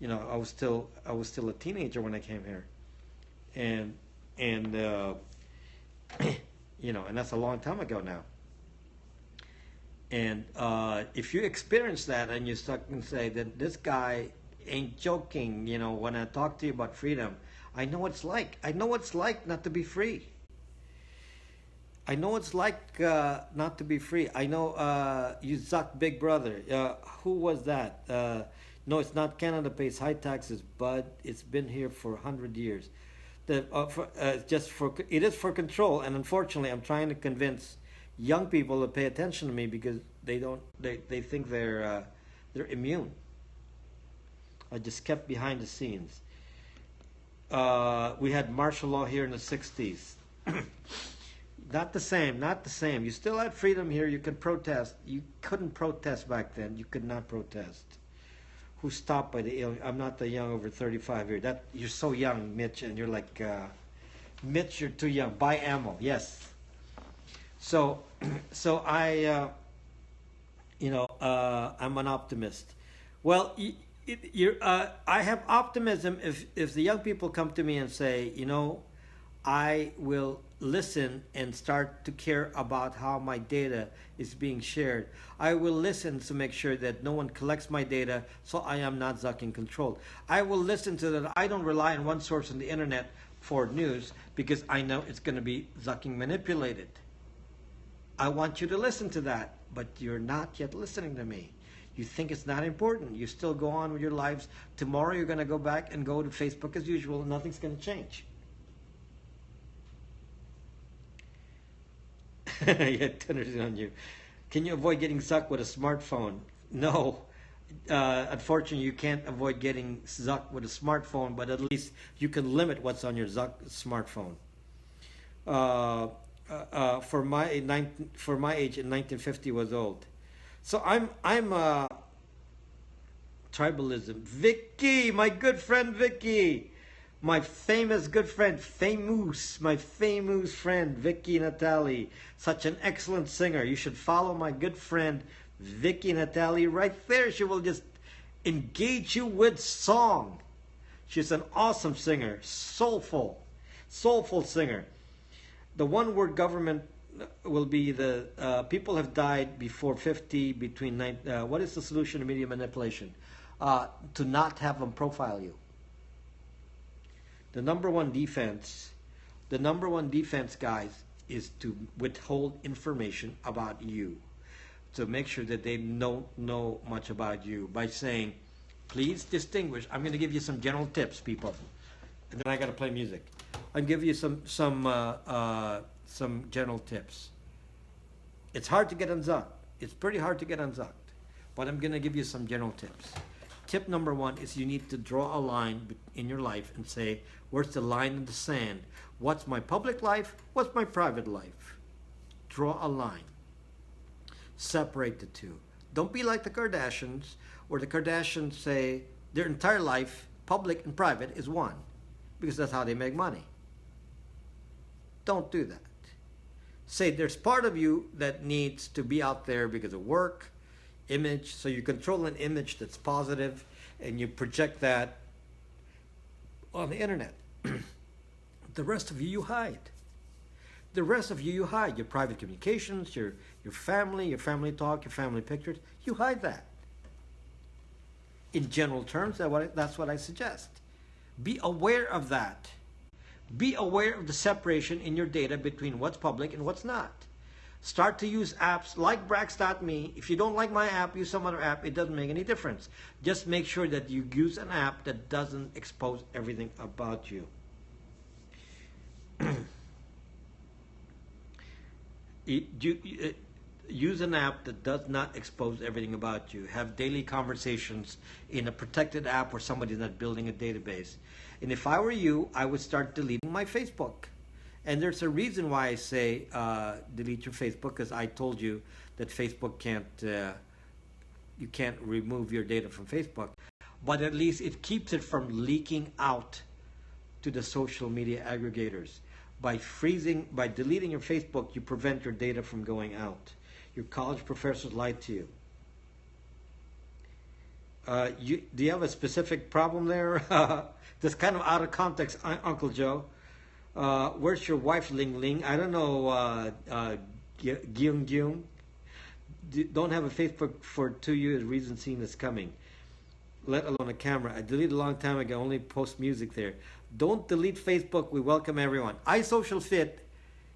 I was still a teenager when I came here, and and that's a long time ago now. And if you experience that and you start and say that this guy ain't joking, when I talk to you about freedom, I know what it's like. I know what it's like not to be free. I know it's like not to be free. I know you suck Big Brother. Who was that? No, it's not Canada pays high taxes, but it's been here for 100 years. It is for control, and unfortunately, I'm trying to convince young people to pay attention to me because they think they're immune. I just kept behind the scenes. We had martial law here in the 60s. Not the same, not the same. You still had freedom here. You could protest. You couldn't protest back then. You could not protest. Who's stopped by the alien? I'm not the young over 35 here. You're so young, Mitch, and you're like, Mitch, you're too young. Buy ammo. Yes. So I, I'm an optimist. Well, I have optimism if the young people come to me and say, I will listen and start to care about how my data is being shared. I will listen to make sure that no one collects my data so I am not zucking controlled. I will listen to that I don't rely on one source on the internet for news because I know it's going to be zucking manipulated. I want you to listen to that, but you're not yet listening to me. You think it's not important. You still go on with your lives. Tomorrow you're going to go back and go to Facebook as usual and nothing's going to change. Yeah, Tenner's on you. Can you avoid getting sucked with a smartphone? No. Unfortunately, you can't avoid getting sucked with a smartphone, but at least you can limit what's on your smartphone. For my age, in 1950 was old. So I'm tribalism. Vicky, my good friend Vicky. My famous good friend, my famous friend, Vicky Natali. Such an excellent singer. You should follow my good friend, Vicky Natali, right there. She will just engage you with song. She's an awesome singer, soulful singer. The one word government will be the people have died before 50 what is the solution to media manipulation? To not have them profile you. The number one defense, guys, is to withhold information about you. To make sure that they don't know much about you by saying, please distinguish. I'm going to give you some general tips, people. And then I got to play music. I'll give you some general tips. It's hard to get unzucked. It's pretty hard to get unzucked. But I'm going to give you some general tips. Tip number one is you need to draw a line in your life and say, where's the line in the sand? What's my public life? What's my private life? Draw a line. Separate the two. Don't be like the Kardashians, where the Kardashians say their entire life, public and private, is one, because that's how they make money. Don't do that. Say there's part of you that needs to be out there because of work, image, so you control an image that's positive and you project that on the internet. The rest of you hide. The rest of you hide. Your private communications, your family talk, your family pictures, you hide that. In general terms, that's what I suggest. Be aware of that. Be aware of the separation in your data between what's public and what's not. Start to use apps like Brax.me. If you don't like my app, use some other app. It doesn't make any difference. Just make sure that you use an app that doesn't expose everything about you. Use an app that does not expose everything about you. Have daily conversations in a protected app where somebody's not building a database. And if I were you, I would start deleting my Facebook. And there's a reason why I say delete your Facebook, because I told you that Facebook you can't remove your data from Facebook, but at least it keeps it from leaking out to the social media aggregators. By deleting your Facebook, you prevent your data from going out. Your college professors lied to you. Do you have a specific problem there? That's kind of out of context, Uncle Joe. Where's your wife, Ling Ling? I don't know, Gyung Gyung. Don't have a Facebook for 2 years. Reason seen is coming. Let alone a camera. I deleted a long time ago. Only post music there. Don't delete Facebook. We welcome everyone. iSocialFit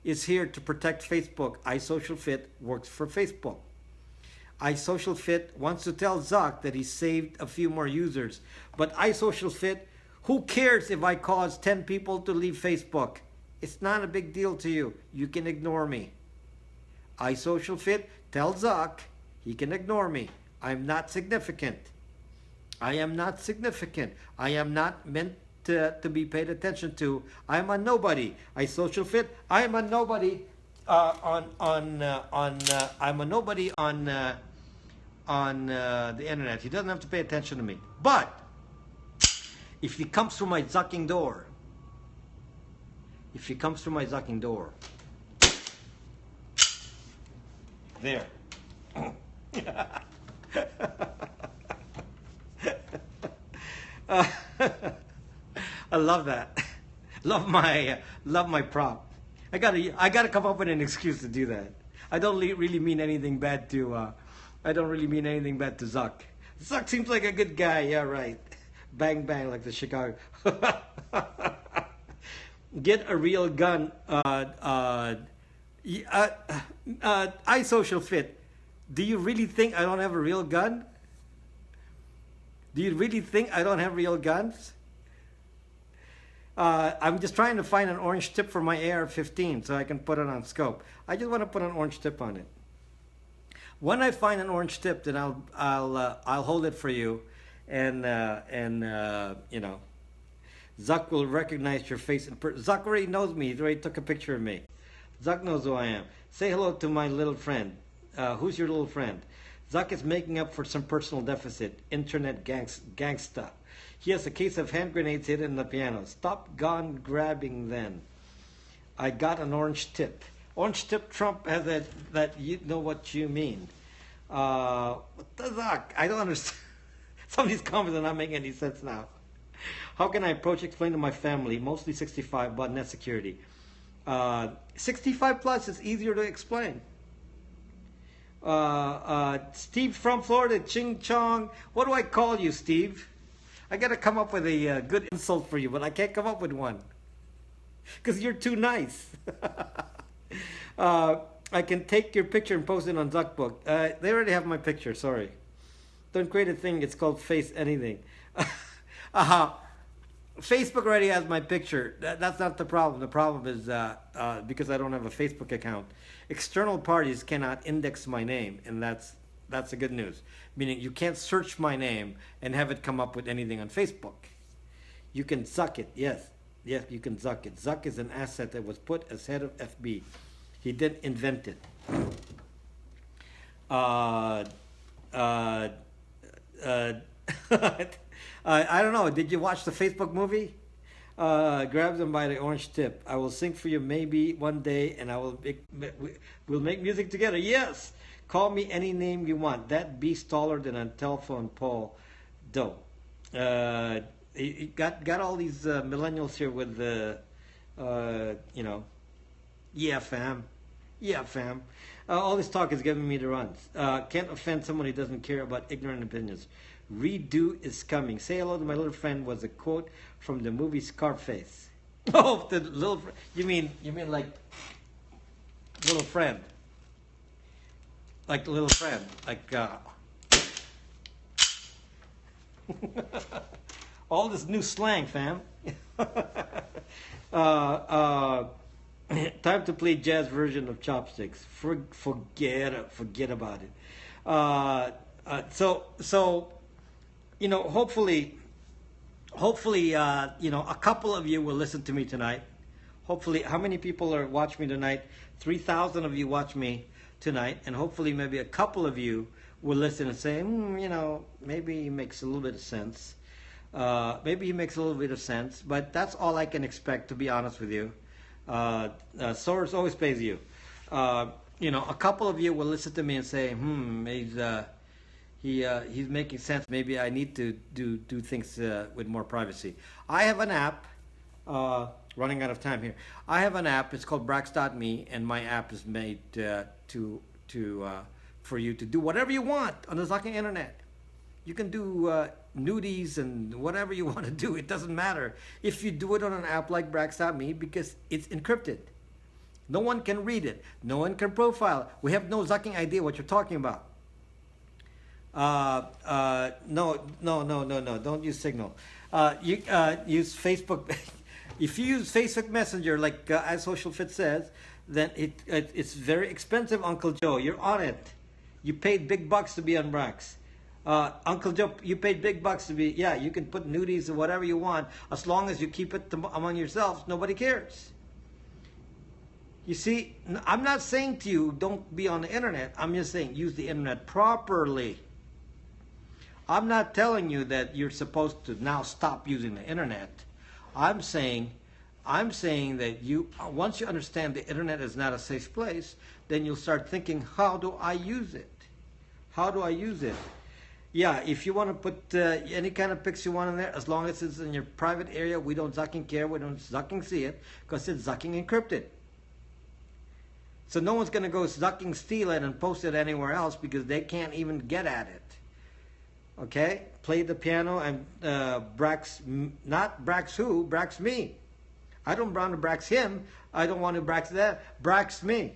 is here to protect Facebook. iSocialFit works for Facebook. iSocialFit wants to tell Zuck that he saved a few more users. But iSocialFit, who cares if I cause 10 people to leave Facebook? It's not a big deal to you. You can ignore me. iSocialFit tells Zuck he can ignore me. I'm not significant. I am not significant. I am not meant to be paid attention to. I'm a nobody. iSocialFit, I am a nobody I'm a nobody on the internet. He doesn't have to pay attention to me. But if he comes through my zucking door, there. I love that. Love my prop. I gotta come up with an excuse to do that. I don't really mean anything bad to Zuck. Zuck seems like a good guy. Yeah, right. Bang bang, like the Chicago. Get a real gun. iSocialFit. Do you really think I don't have a real gun? Do you really think I don't have real guns? I'm just trying to find an orange tip for my AR-15 so I can put it on scope. I just want to put an orange tip on it. When I find an orange tip, then I'll hold it for you, and you know, Zuck will recognize your face in person. Zuck already knows me. He already took a picture of me. Zuck knows who I am. Say hello to my little friend. Who's your little friend? Zuck is making up for some personal deficit. Internet gangsta. He has a case of hand grenades hidden in the piano. Stop gun grabbing then. I got an orange tip. Orange tip Trump has that you know what you mean. What the Zuck? I don't understand. Some of these comments are not making any sense now. How can I approach, explain to my family, mostly 65, about net security? 65 plus is easier to explain. Steve from Florida, Ching Chong. What do I call you, Steve? I gotta come up with a good insult for you, but I can't come up with one. Because you're too nice. I can take your picture and post it on Zuckbook. They already have my picture, sorry. Don't create a thing, it's called Face Anything. Facebook already has my picture. That's not the problem. The problem is because I don't have a Facebook account. External parties cannot index my name, and that's the good news. Meaning you can't search my name and have it come up with anything on Facebook. You can Zuck it, yes. Yes, you can Zuck it. Zuck is an asset that was put as head of FB. He didn't invent it. I don't know. Did you watch the Facebook movie? Grab them by the orange tip. I will sing for you maybe one day, and we'll make music together. Yes. Call me any name you want. That beast taller than a telephone pole. Dope. Got all these millennials here with you know, yeah, fam. Yeah, fam. All this talk is giving me the runs. Can't offend someone who doesn't care about ignorant opinions. Redo is coming. Say hello to my little friend was a quote from the movie Scarface. Oh, the little friend. You mean like little friend? Like little friend? Like all this new slang, fam. Time to play jazz version of Chopsticks. Forget about it. So you know, hopefully, you know, a couple of you will listen to me tonight. Hopefully, how many people are watching me tonight? 3,000 of you watch me tonight, and hopefully, maybe a couple of you will listen and say, you know, maybe he makes a little bit of sense. Maybe he makes a little bit of sense, but that's all I can expect, to be honest with you. Source always pays you. You know, a couple of you will listen to me and say, He's making sense. Maybe I need to do things with more privacy. I have an app. Running out of time here. I have an app. It's called Brax.me, and my app is made for you to do whatever you want on the Zucking internet. You can do nudies and whatever you want to do. It doesn't matter if you do it on an app like Brax.me because it's encrypted. No one can read it. No one can profile. We have no Zucking idea what you're talking about. No. Don't use Signal. You use Facebook. If you use Facebook Messenger, like as Social Fit says, then it's very expensive, Uncle Joe. You're on it. You paid big bucks to be on Brax. Uncle Joe, you paid big bucks to be. Yeah, you can put nudies or whatever you want, as long as you keep it among yourselves. Nobody cares. You see, I'm not saying to you don't be on the internet. I'm just saying use the internet properly. I'm not telling you that you're supposed to now stop using the internet. I'm saying that you once you understand the internet is not a safe place, then you'll start thinking, how do I use it? How do I use it? Yeah, if you want to put any kind of pics you want in there, as long as it's in your private area, we don't zucking care, we don't zucking see it, because it's zucking encrypted. So no one's going to go zucking steal it and post it anywhere else because they can't even get at it. Okay? Play the piano and Brax, not Brax who, Brax me. I don't want to Brax him. I don't want to Brax that. Brax me.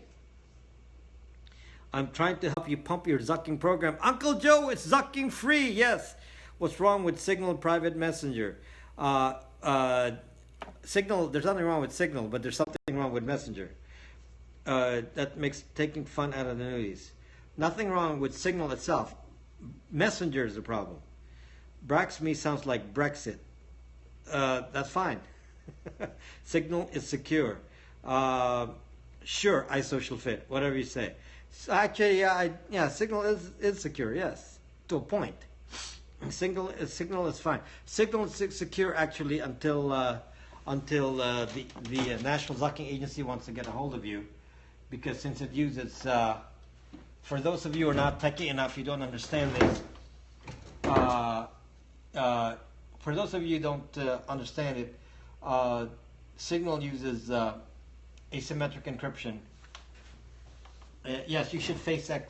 I'm trying to help you pump your zucking program. Uncle Joe, it's zucking free. Yes. What's wrong with Signal Private Messenger? Signal, there's nothing wrong with Signal, but there's something wrong with Messenger. That makes taking fun out of the nudies. Nothing wrong with Signal itself. Messenger is the problem. Brax me sounds like Brexit. That's fine. Signal is secure. Sure, I social fit. Whatever you say. So actually, yeah, Signal is secure. Yes, to a point. Signal is fine. Signal is secure actually until the National Zucking Agency wants to get a hold of you, because since it uses. For those of you who are not techie enough, you don't understand this. For those of you who don't understand it, Signal uses asymmetric encryption. Yes, you should fix it.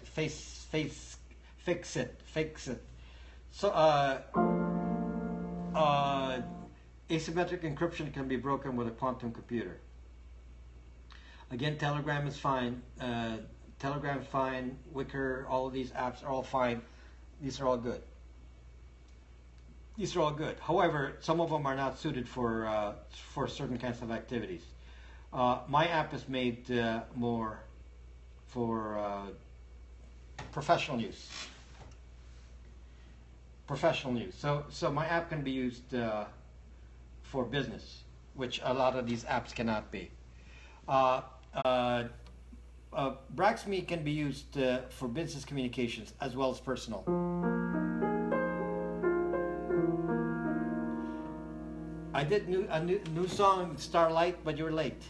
So asymmetric encryption can be broken with a quantum computer. Again, Telegram is fine. Telegram is fine. Wicker, all of these apps are all fine. These are all good. These are all good. However, some of them are not suited for certain kinds of activities. My app is made more for professional use. Professional use. So my app can be used for business, which a lot of these apps cannot be. Braxme can be used for business communications as well as personal. I did a new song, Starlight, but you're late.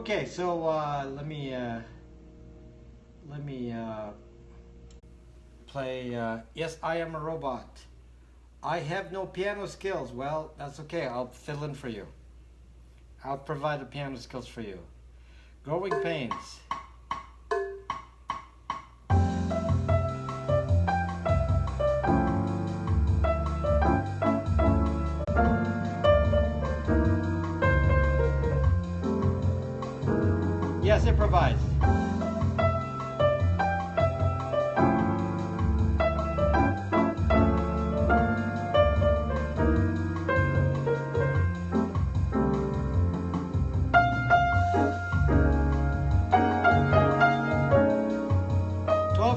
Okay, so let me play. Yes, I am a robot. I have no piano skills. Well, that's okay. I'll fill in for you. I'll provide the piano skills for you. Growing Pains. Yes, improvise.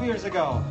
Years ago.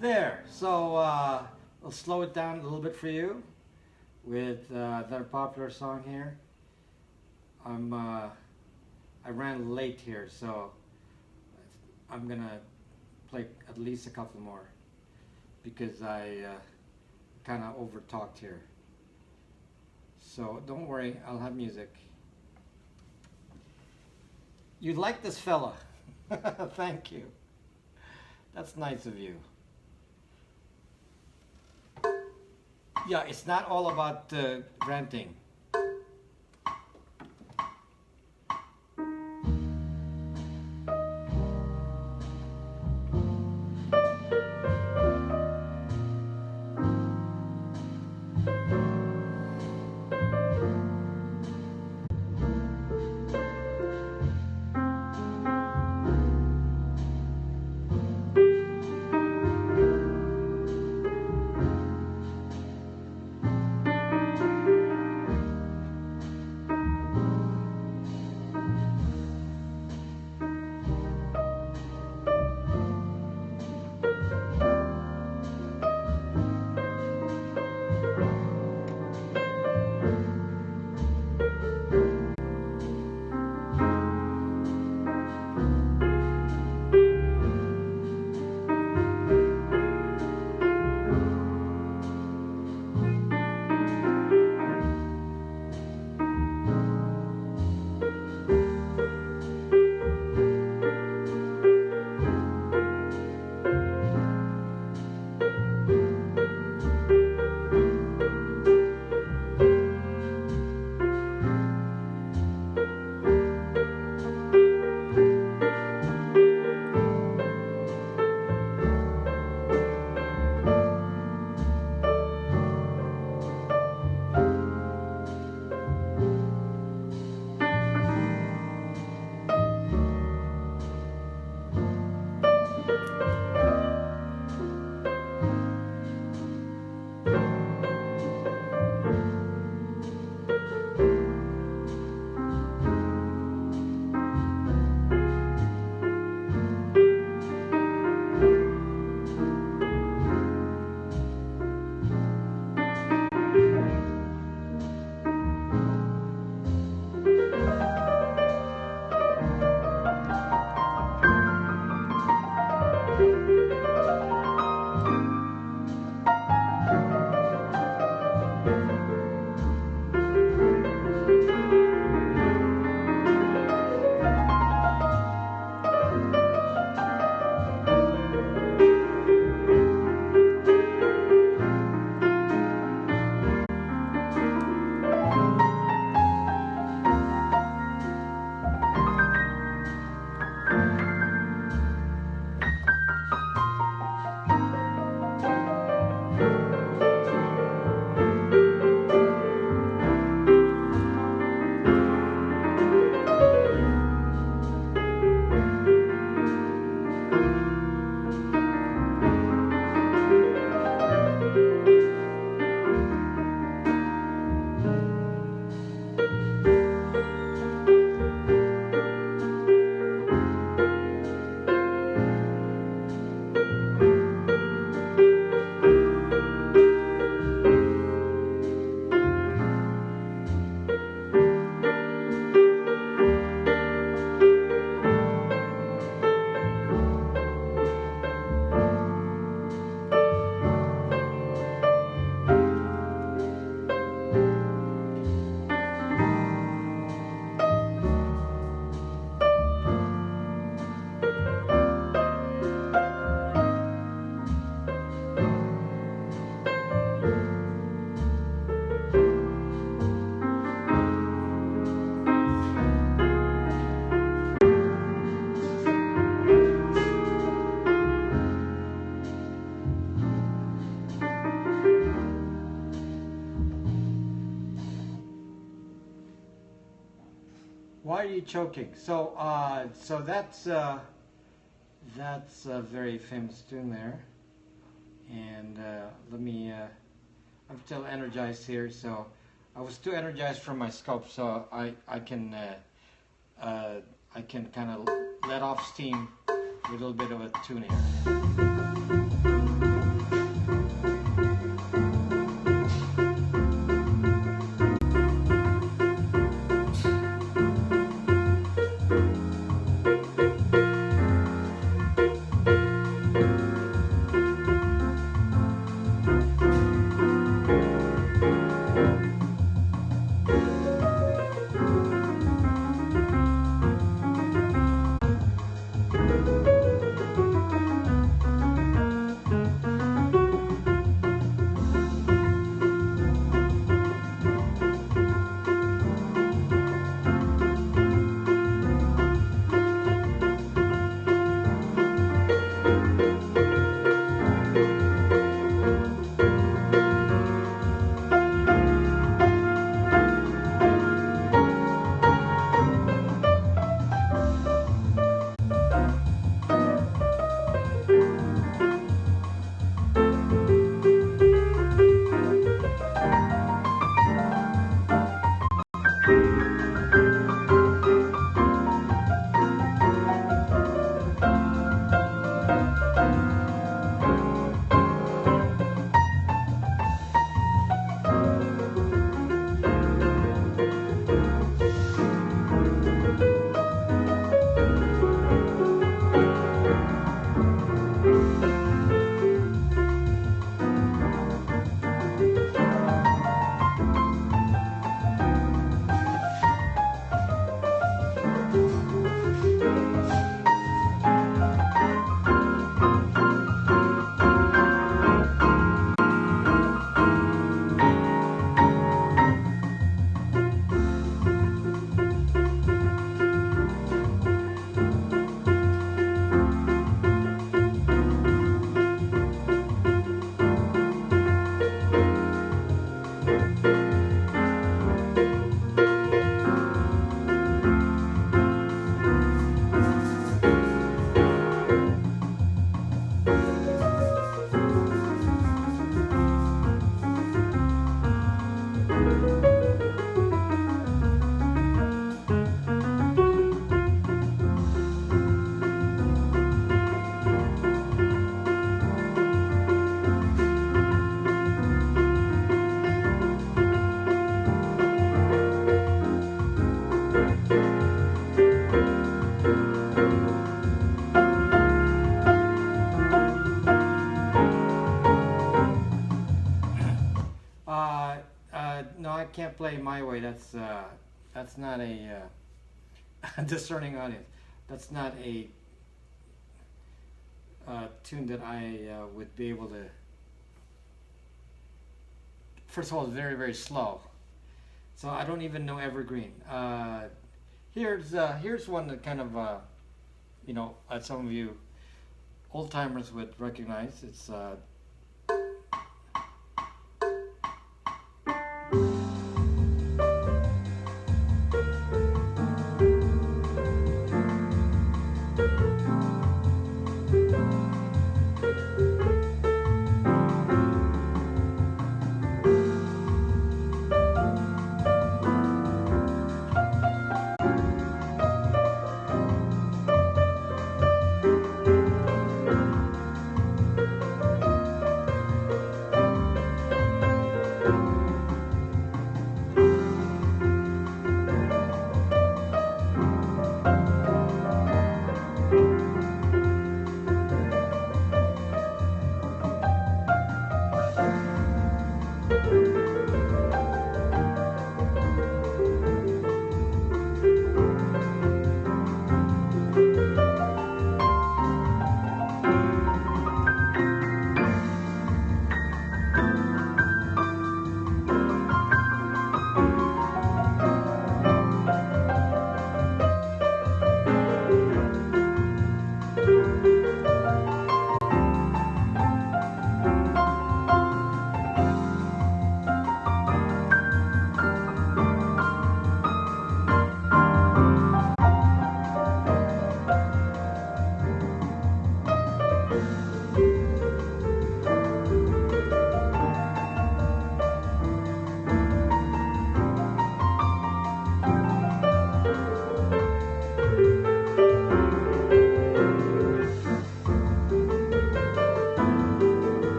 There. So I'll slow it down a little bit for you with their popular song here. I ran late here, so I'm gonna play at least a couple more because I kind of over talked here. So don't worry, I'll have music. You like this fella. Thank you. That's nice of you. Yeah, it's not all about renting. Why are you choking? So that's a very famous tune there. And let me. I'm still energized here, so I was too energized from my scope, so I can kind of let off steam with a little bit of a tune here. can't play My Way, that's not a discerning audience. That's not a tune that I would be able to. First of all, it's very, very slow. So I don't even know Evergreen. Here's one that kind of, some of you old timers would recognize. It's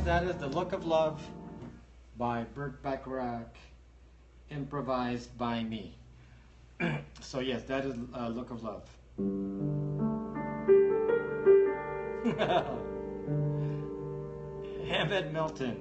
that is The Look of Love by Burt Bacharach, improvised by me. So yes, that is Look of Love. Hammett Milton.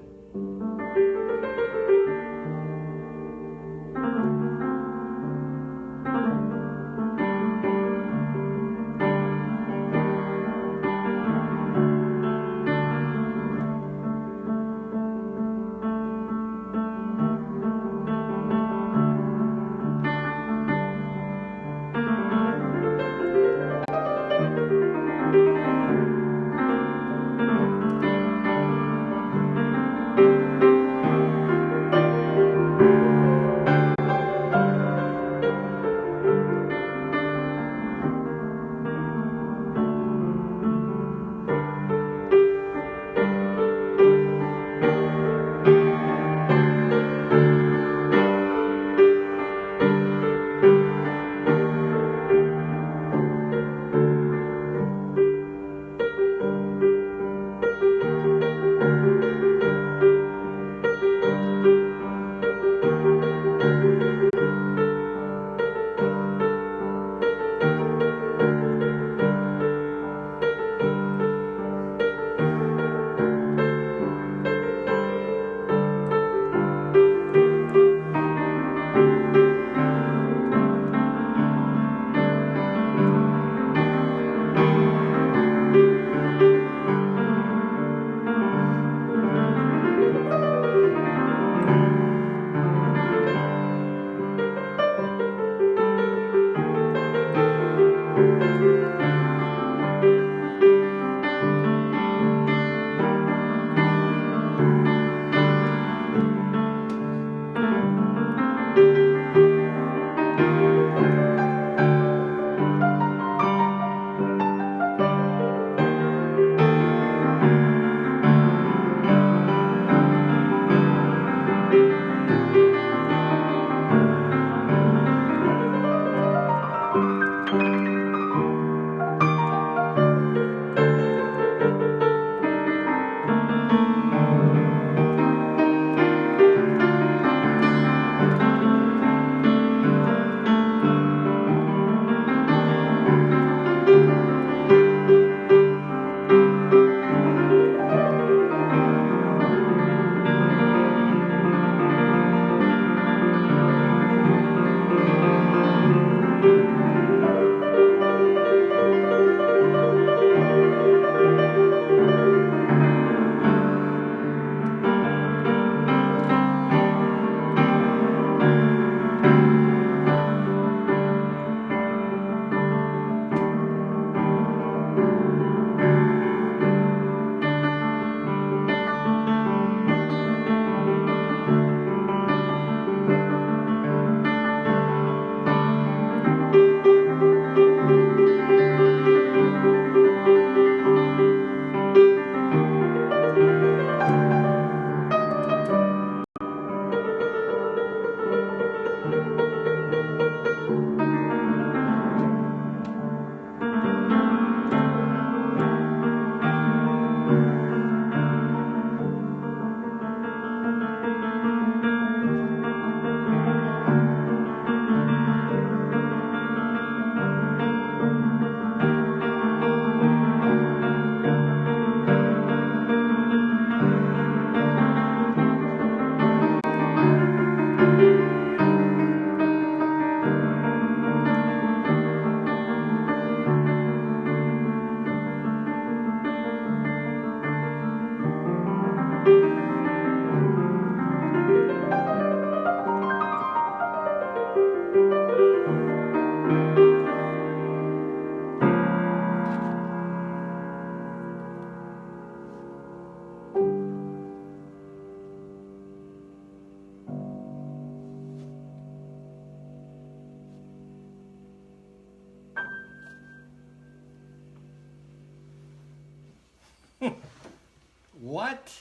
What?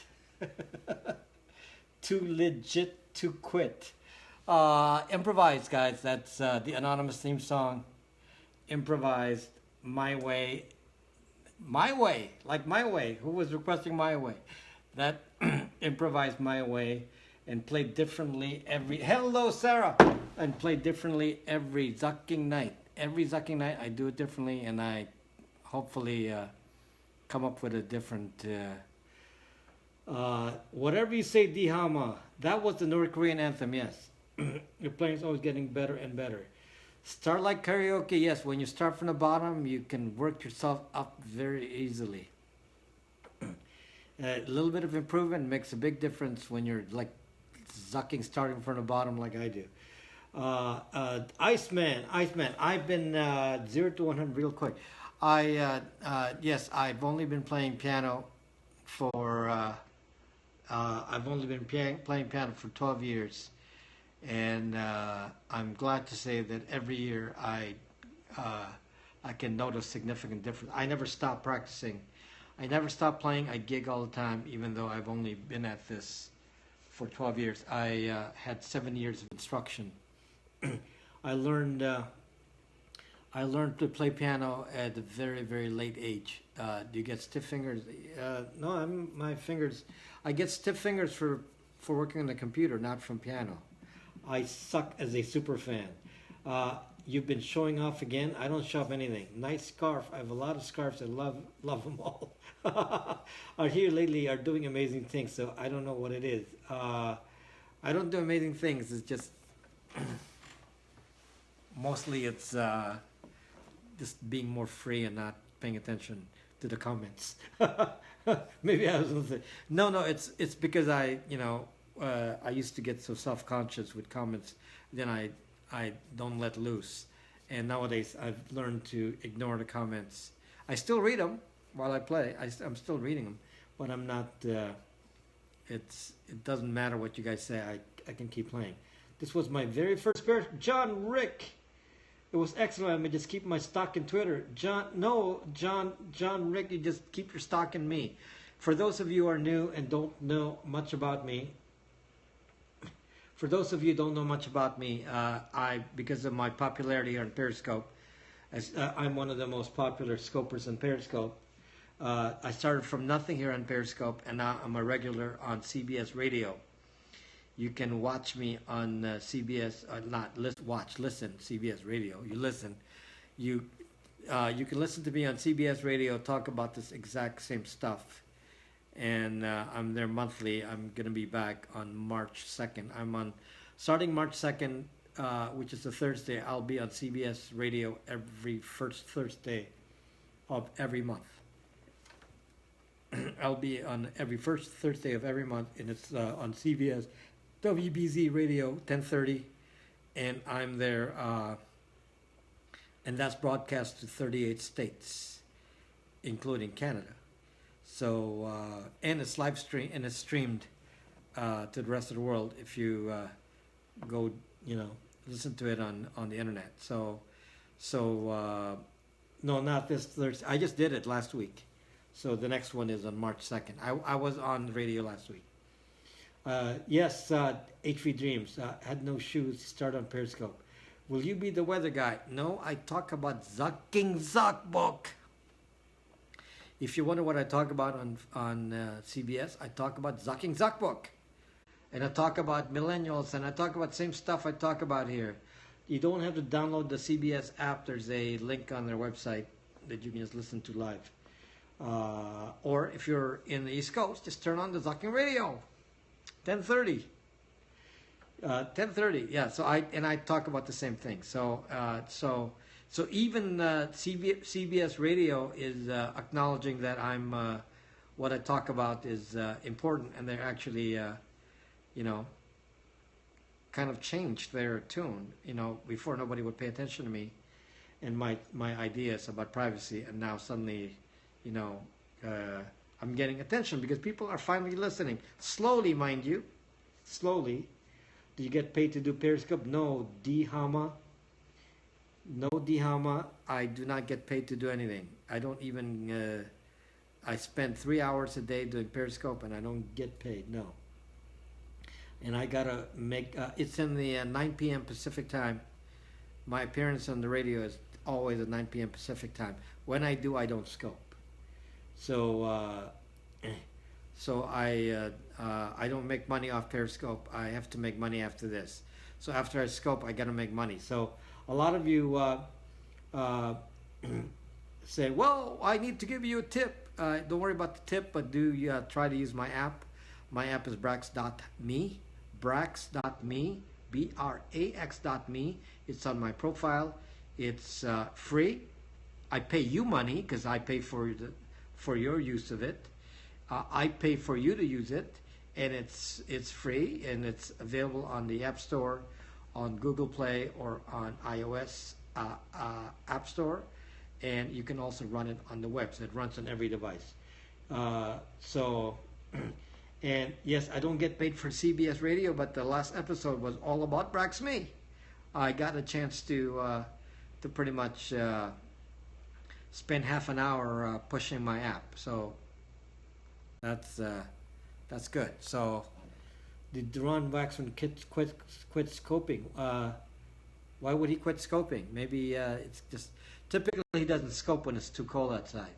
Too legit to quit. Improvised, guys. That's the anonymous theme song. Improvised. My Way. My Way. Like My Way. Who was requesting My Way? That improvised My Way and played differently every... Hello, Sarah! And played differently every zucking night. Every zucking night I do it differently, and I hopefully come up with a different... whatever you say, Dihama. That was the North Korean anthem, yes. Your playing's always getting better and better. Start like karaoke, yes. When you start from the bottom, you can work yourself up very easily. A little bit of improvement makes a big difference when you're like zucking starting from the bottom like I do. Iceman, I've been 0 to 100 real quick. Yes, I've only been playing piano for I've only been playing piano for 12 years, and I'm glad to say that every year I can notice significant difference. I never stop practicing. I never stop playing. I gig all the time, even though I've only been at this for 12 years. I had 7 years of instruction. I learned to play piano at a very, very late age. Do you get stiff fingers? No, my fingers. I get stiff fingers for working on the computer, not from piano. I suck as a super fan. You've been showing off again. I don't show off anything. Nice scarf. I have a lot of scarves. I love them all. Are here lately are doing amazing things. So I don't know what it is. I don't do amazing things. It's just mostly it's just being more free and not paying attention to the comments. Maybe I was gonna say no. It's because I used to get so self-conscious with comments. Then I don't let loose, and nowadays I've learned to ignore the comments. I still read them while I play. I'm still reading them, but I'm not. It doesn't matter what you guys say. I can keep playing. This was my very first pair. John Rick. It was excellent. I may just keep my stock in Twitter. John Rick, you just keep your stock in me. For those of you who are new and don't know much about me, because of my popularity on Periscope, as I'm one of the most popular scopers on Periscope. I started from nothing here on Periscope, and now I'm a regular on CBS Radio. You can watch me on CBS, listen, CBS Radio. You listen. You can listen to me on CBS Radio, talk about this exact same stuff. And I'm there monthly. I'm going to be back on March 2nd. Starting March 2nd, which is a Thursday, I'll be on CBS Radio every first Thursday of every month. I'll be on every first Thursday of every month, and it's on CBS. WBZ Radio 1030, and I'm there, and that's broadcast to 38 states, including Canada. So, and it's live stream, and it's streamed to the rest of the world if you go, listen to it on the internet. So, no, not this Thursday. I just did it last week. So the next one is on March 2nd. I was on the radio last week. Yes, HV Dreams. Had no shoes. Start on Periscope. Will you be the weather guy? No, I talk about Zucking Zuckbook. If you wonder what I talk about on CBS, I talk about Zucking Zuckbook. And I talk about Millennials, and I talk about the same stuff I talk about here. You don't have to download the CBS app. There's a link on their website that you can just listen to live. Or if you're in the East Coast, just turn on the Zucking Radio. 10:30. 10:30. Yeah. So I talk about the same thing. So even CBS Radio is acknowledging that I'm what I talk about is important, and they're actually kind of changed their tune. Before nobody would pay attention to me and my ideas about privacy, and now suddenly, I'm getting attention because people are finally listening. Slowly, mind you. Slowly. Do you get paid to do Periscope? No, D-Hama. No, D-Hama. I do not get paid to do anything. I don't even I spend 3 hours a day doing Periscope and I don't get paid. No. And I gotta make. It's in the 9 p.m. Pacific time. My appearance on the radio is always at 9 p.m. Pacific time. When I do, I don't scope. So I don't make money off Periscope. I have to make money after this. So after I scope, I gotta make money. So a lot of you say, "Well, I need to give you a tip." Don't worry about the tip, but do try to use my app. My app is Brax.me, Brax.me, Brax.me. It's on my profile. It's free. I pay you money because I pay for your use of it. I pay for you to use it, and it's free, and it's available on the App Store, on Google Play, or on iOS App Store, and you can also run it on the web. So it runs on every device. And yes, I don't get paid for CBS Radio, but the last episode was all about Braxme. I got a chance to pretty much spend half an hour pushing my app. So that's good. So did Ron Braxman quit scoping? Why would he quit scoping? Maybe it's just typically he doesn't scope when it's too cold outside.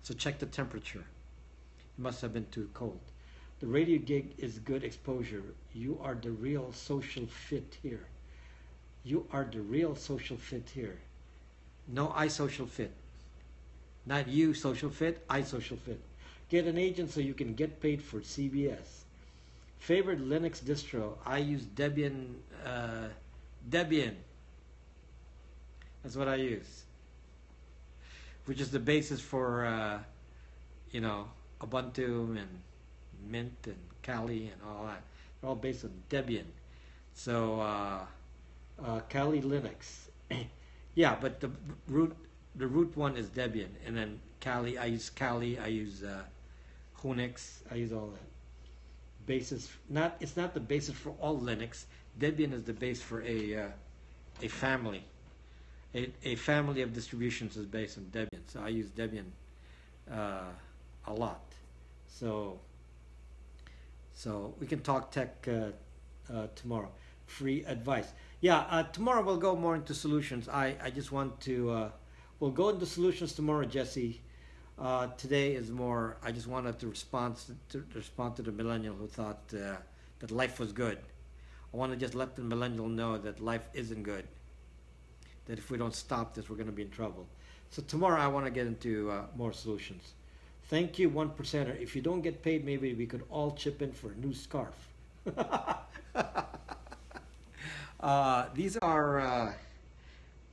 So check the temperature. It must have been too cold. The radio gig is good exposure. You are the real social fit here. You are the real social fit here. No, I social fit. Not you social fit, I social fit. Get an agent so you can get paid for CBS. Favorite Linux distro? I use Debian. Debian. That's what I use. Which is the basis for, Ubuntu and Mint and Kali and all that. They're all based on Debian. So, Kali Linux. Yeah, but the root one is Debian, and then Kali. I use Unix. I use all that. Basis. It's not the basis for all Linux. Debian is the base for a family. A family of distributions is based on Debian. So I use Debian a lot. So we can talk tech tomorrow. Free advice. Yeah, tomorrow we'll go more into solutions. I just want to, we'll go into solutions tomorrow, Jesse. Today is more, I just wanted to respond to the millennial who thought that life was good. I want to just let the millennial know that life isn't good. That if we don't stop this, we're going to be in trouble. So tomorrow I want to get into more solutions. Thank you, 1%er. If you don't get paid, maybe we could all chip in for a new scarf. These are,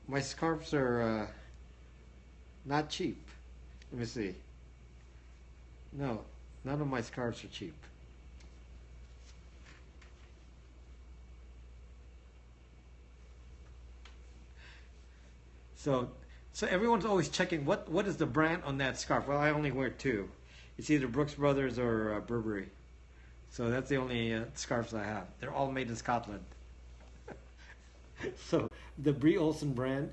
my scarves are not cheap. Let me see. No, none of my scarves are cheap. So everyone's always checking what is the brand on that scarf. Well, I only wear two. It's either Brooks Brothers or Burberry. So that's the only scarves I have. They're all made in Scotland. So the Brie Olsen brand,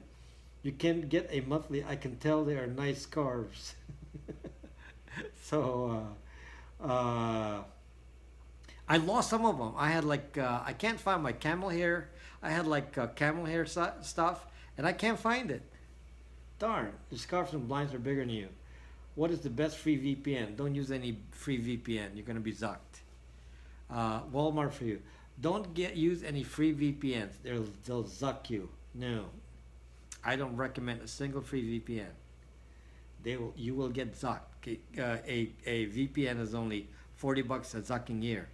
you can get a monthly. I can tell they are nice scarves. So I lost some of them. I had I can't find my camel hair. I had camel hair stuff, and I can't find it. Darn, the scarves and blinds are bigger than you. What is the best free VPN? Don't use any free VPN. You're going to be zucked. Walmart for you. Don't use any free VPNs. They'll zuck you. No. I don't recommend a single free VPN. You will get zucked. A VPN is only $40 a zucking year.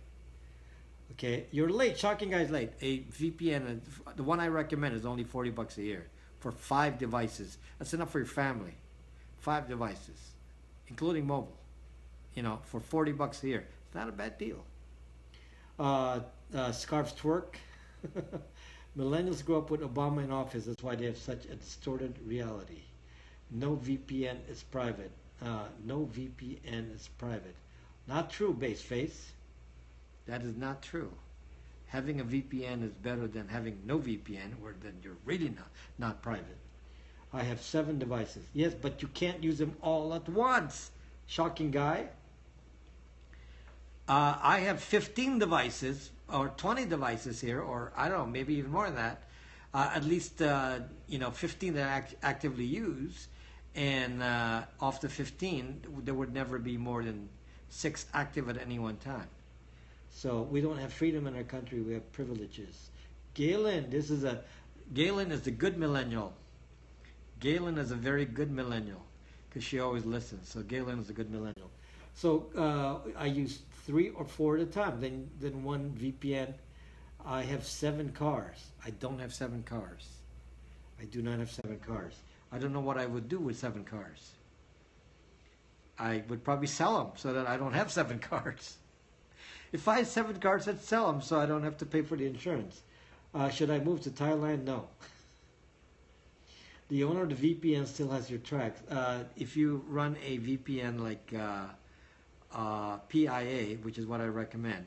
Okay, you're late. Shocking guy's late. A VPN, the one I recommend, is only $40 a year for 5 devices. That's enough for your family. 5 devices, including mobile. For $40 a year. It's not a bad deal. Scarves twerk. Millennials grew up with Obama in office. That's why they have such a distorted reality. No VPN is private. No VPN is private. Not true, Baseface. That is not true. Having a VPN is better than having no VPN, or then you're really not private. I have 7 devices. Yes, but you can't use them all at once. Shocking guy. I have 15 devices or 20 devices here, or I don't know, maybe even more than that. At least 15 that I actively use, and of the 15, there would never be more than 6 active at any one time. So we don't have freedom in our country; we have privileges. Galen, Galen is a good millennial. Galen is a very good millennial because she always listens. So Galen is a good millennial. So I use 3 or 4 at a time. Then one VPN. I have 7 cars. I don't have 7 cars. I do not have 7 cars. I don't know what I would do with 7 cars. I would probably sell them so that I don't have 7 cars. If I had 7 cars, I'd sell them so I don't have to pay for the insurance. Should I move to Thailand? No. The owner of the VPN still has your tracks. If you run a VPN like PIA, which is what I recommend,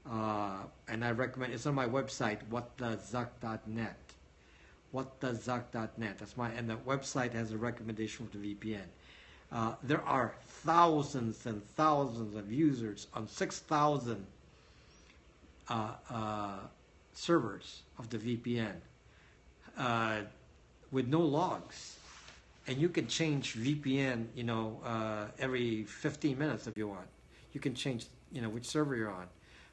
and I recommend, it's on my website, whatthezuck.net. Whatthezuck.net. That's and the website has a recommendation for the VPN. There are thousands and thousands of users on 6,000 servers of the VPN with no logs. And you can change VPN, every 15 minutes if you want. You can change, which server you're on.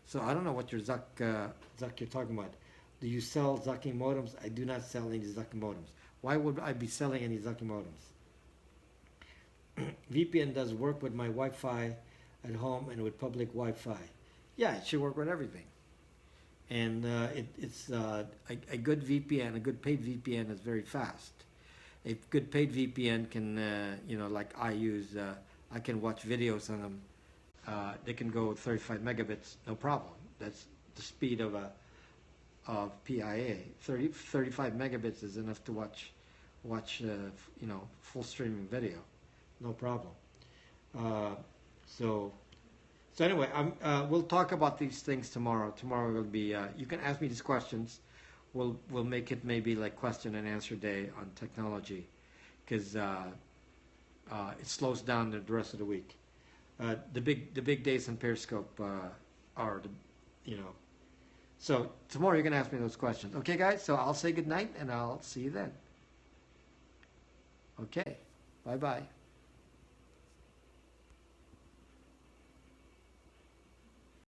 So I don't know what your Zuck you're talking about. Do you sell Zucking modems? I do not sell any Zucking modems. Why would I be selling any Zucking modems? VPN does work with my Wi-Fi at home and with public Wi-Fi. Yeah, it should work with everything. And it's a good VPN, a good paid VPN is very fast. A good paid VPN can, like I use, I can watch videos on them. They can go 35 megabits, no problem. That's the speed of PIA. 35 megabits is enough to watch full streaming video, no problem. So anyway, we'll talk about these things tomorrow. Tomorrow will be, you can ask me these questions. We'll make it maybe like question and answer day on technology, because it slows down the rest of the week. The big days on Periscope are So tomorrow you're gonna ask me those questions. Okay, guys. So I'll say good night and I'll see you then. Okay. Bye bye.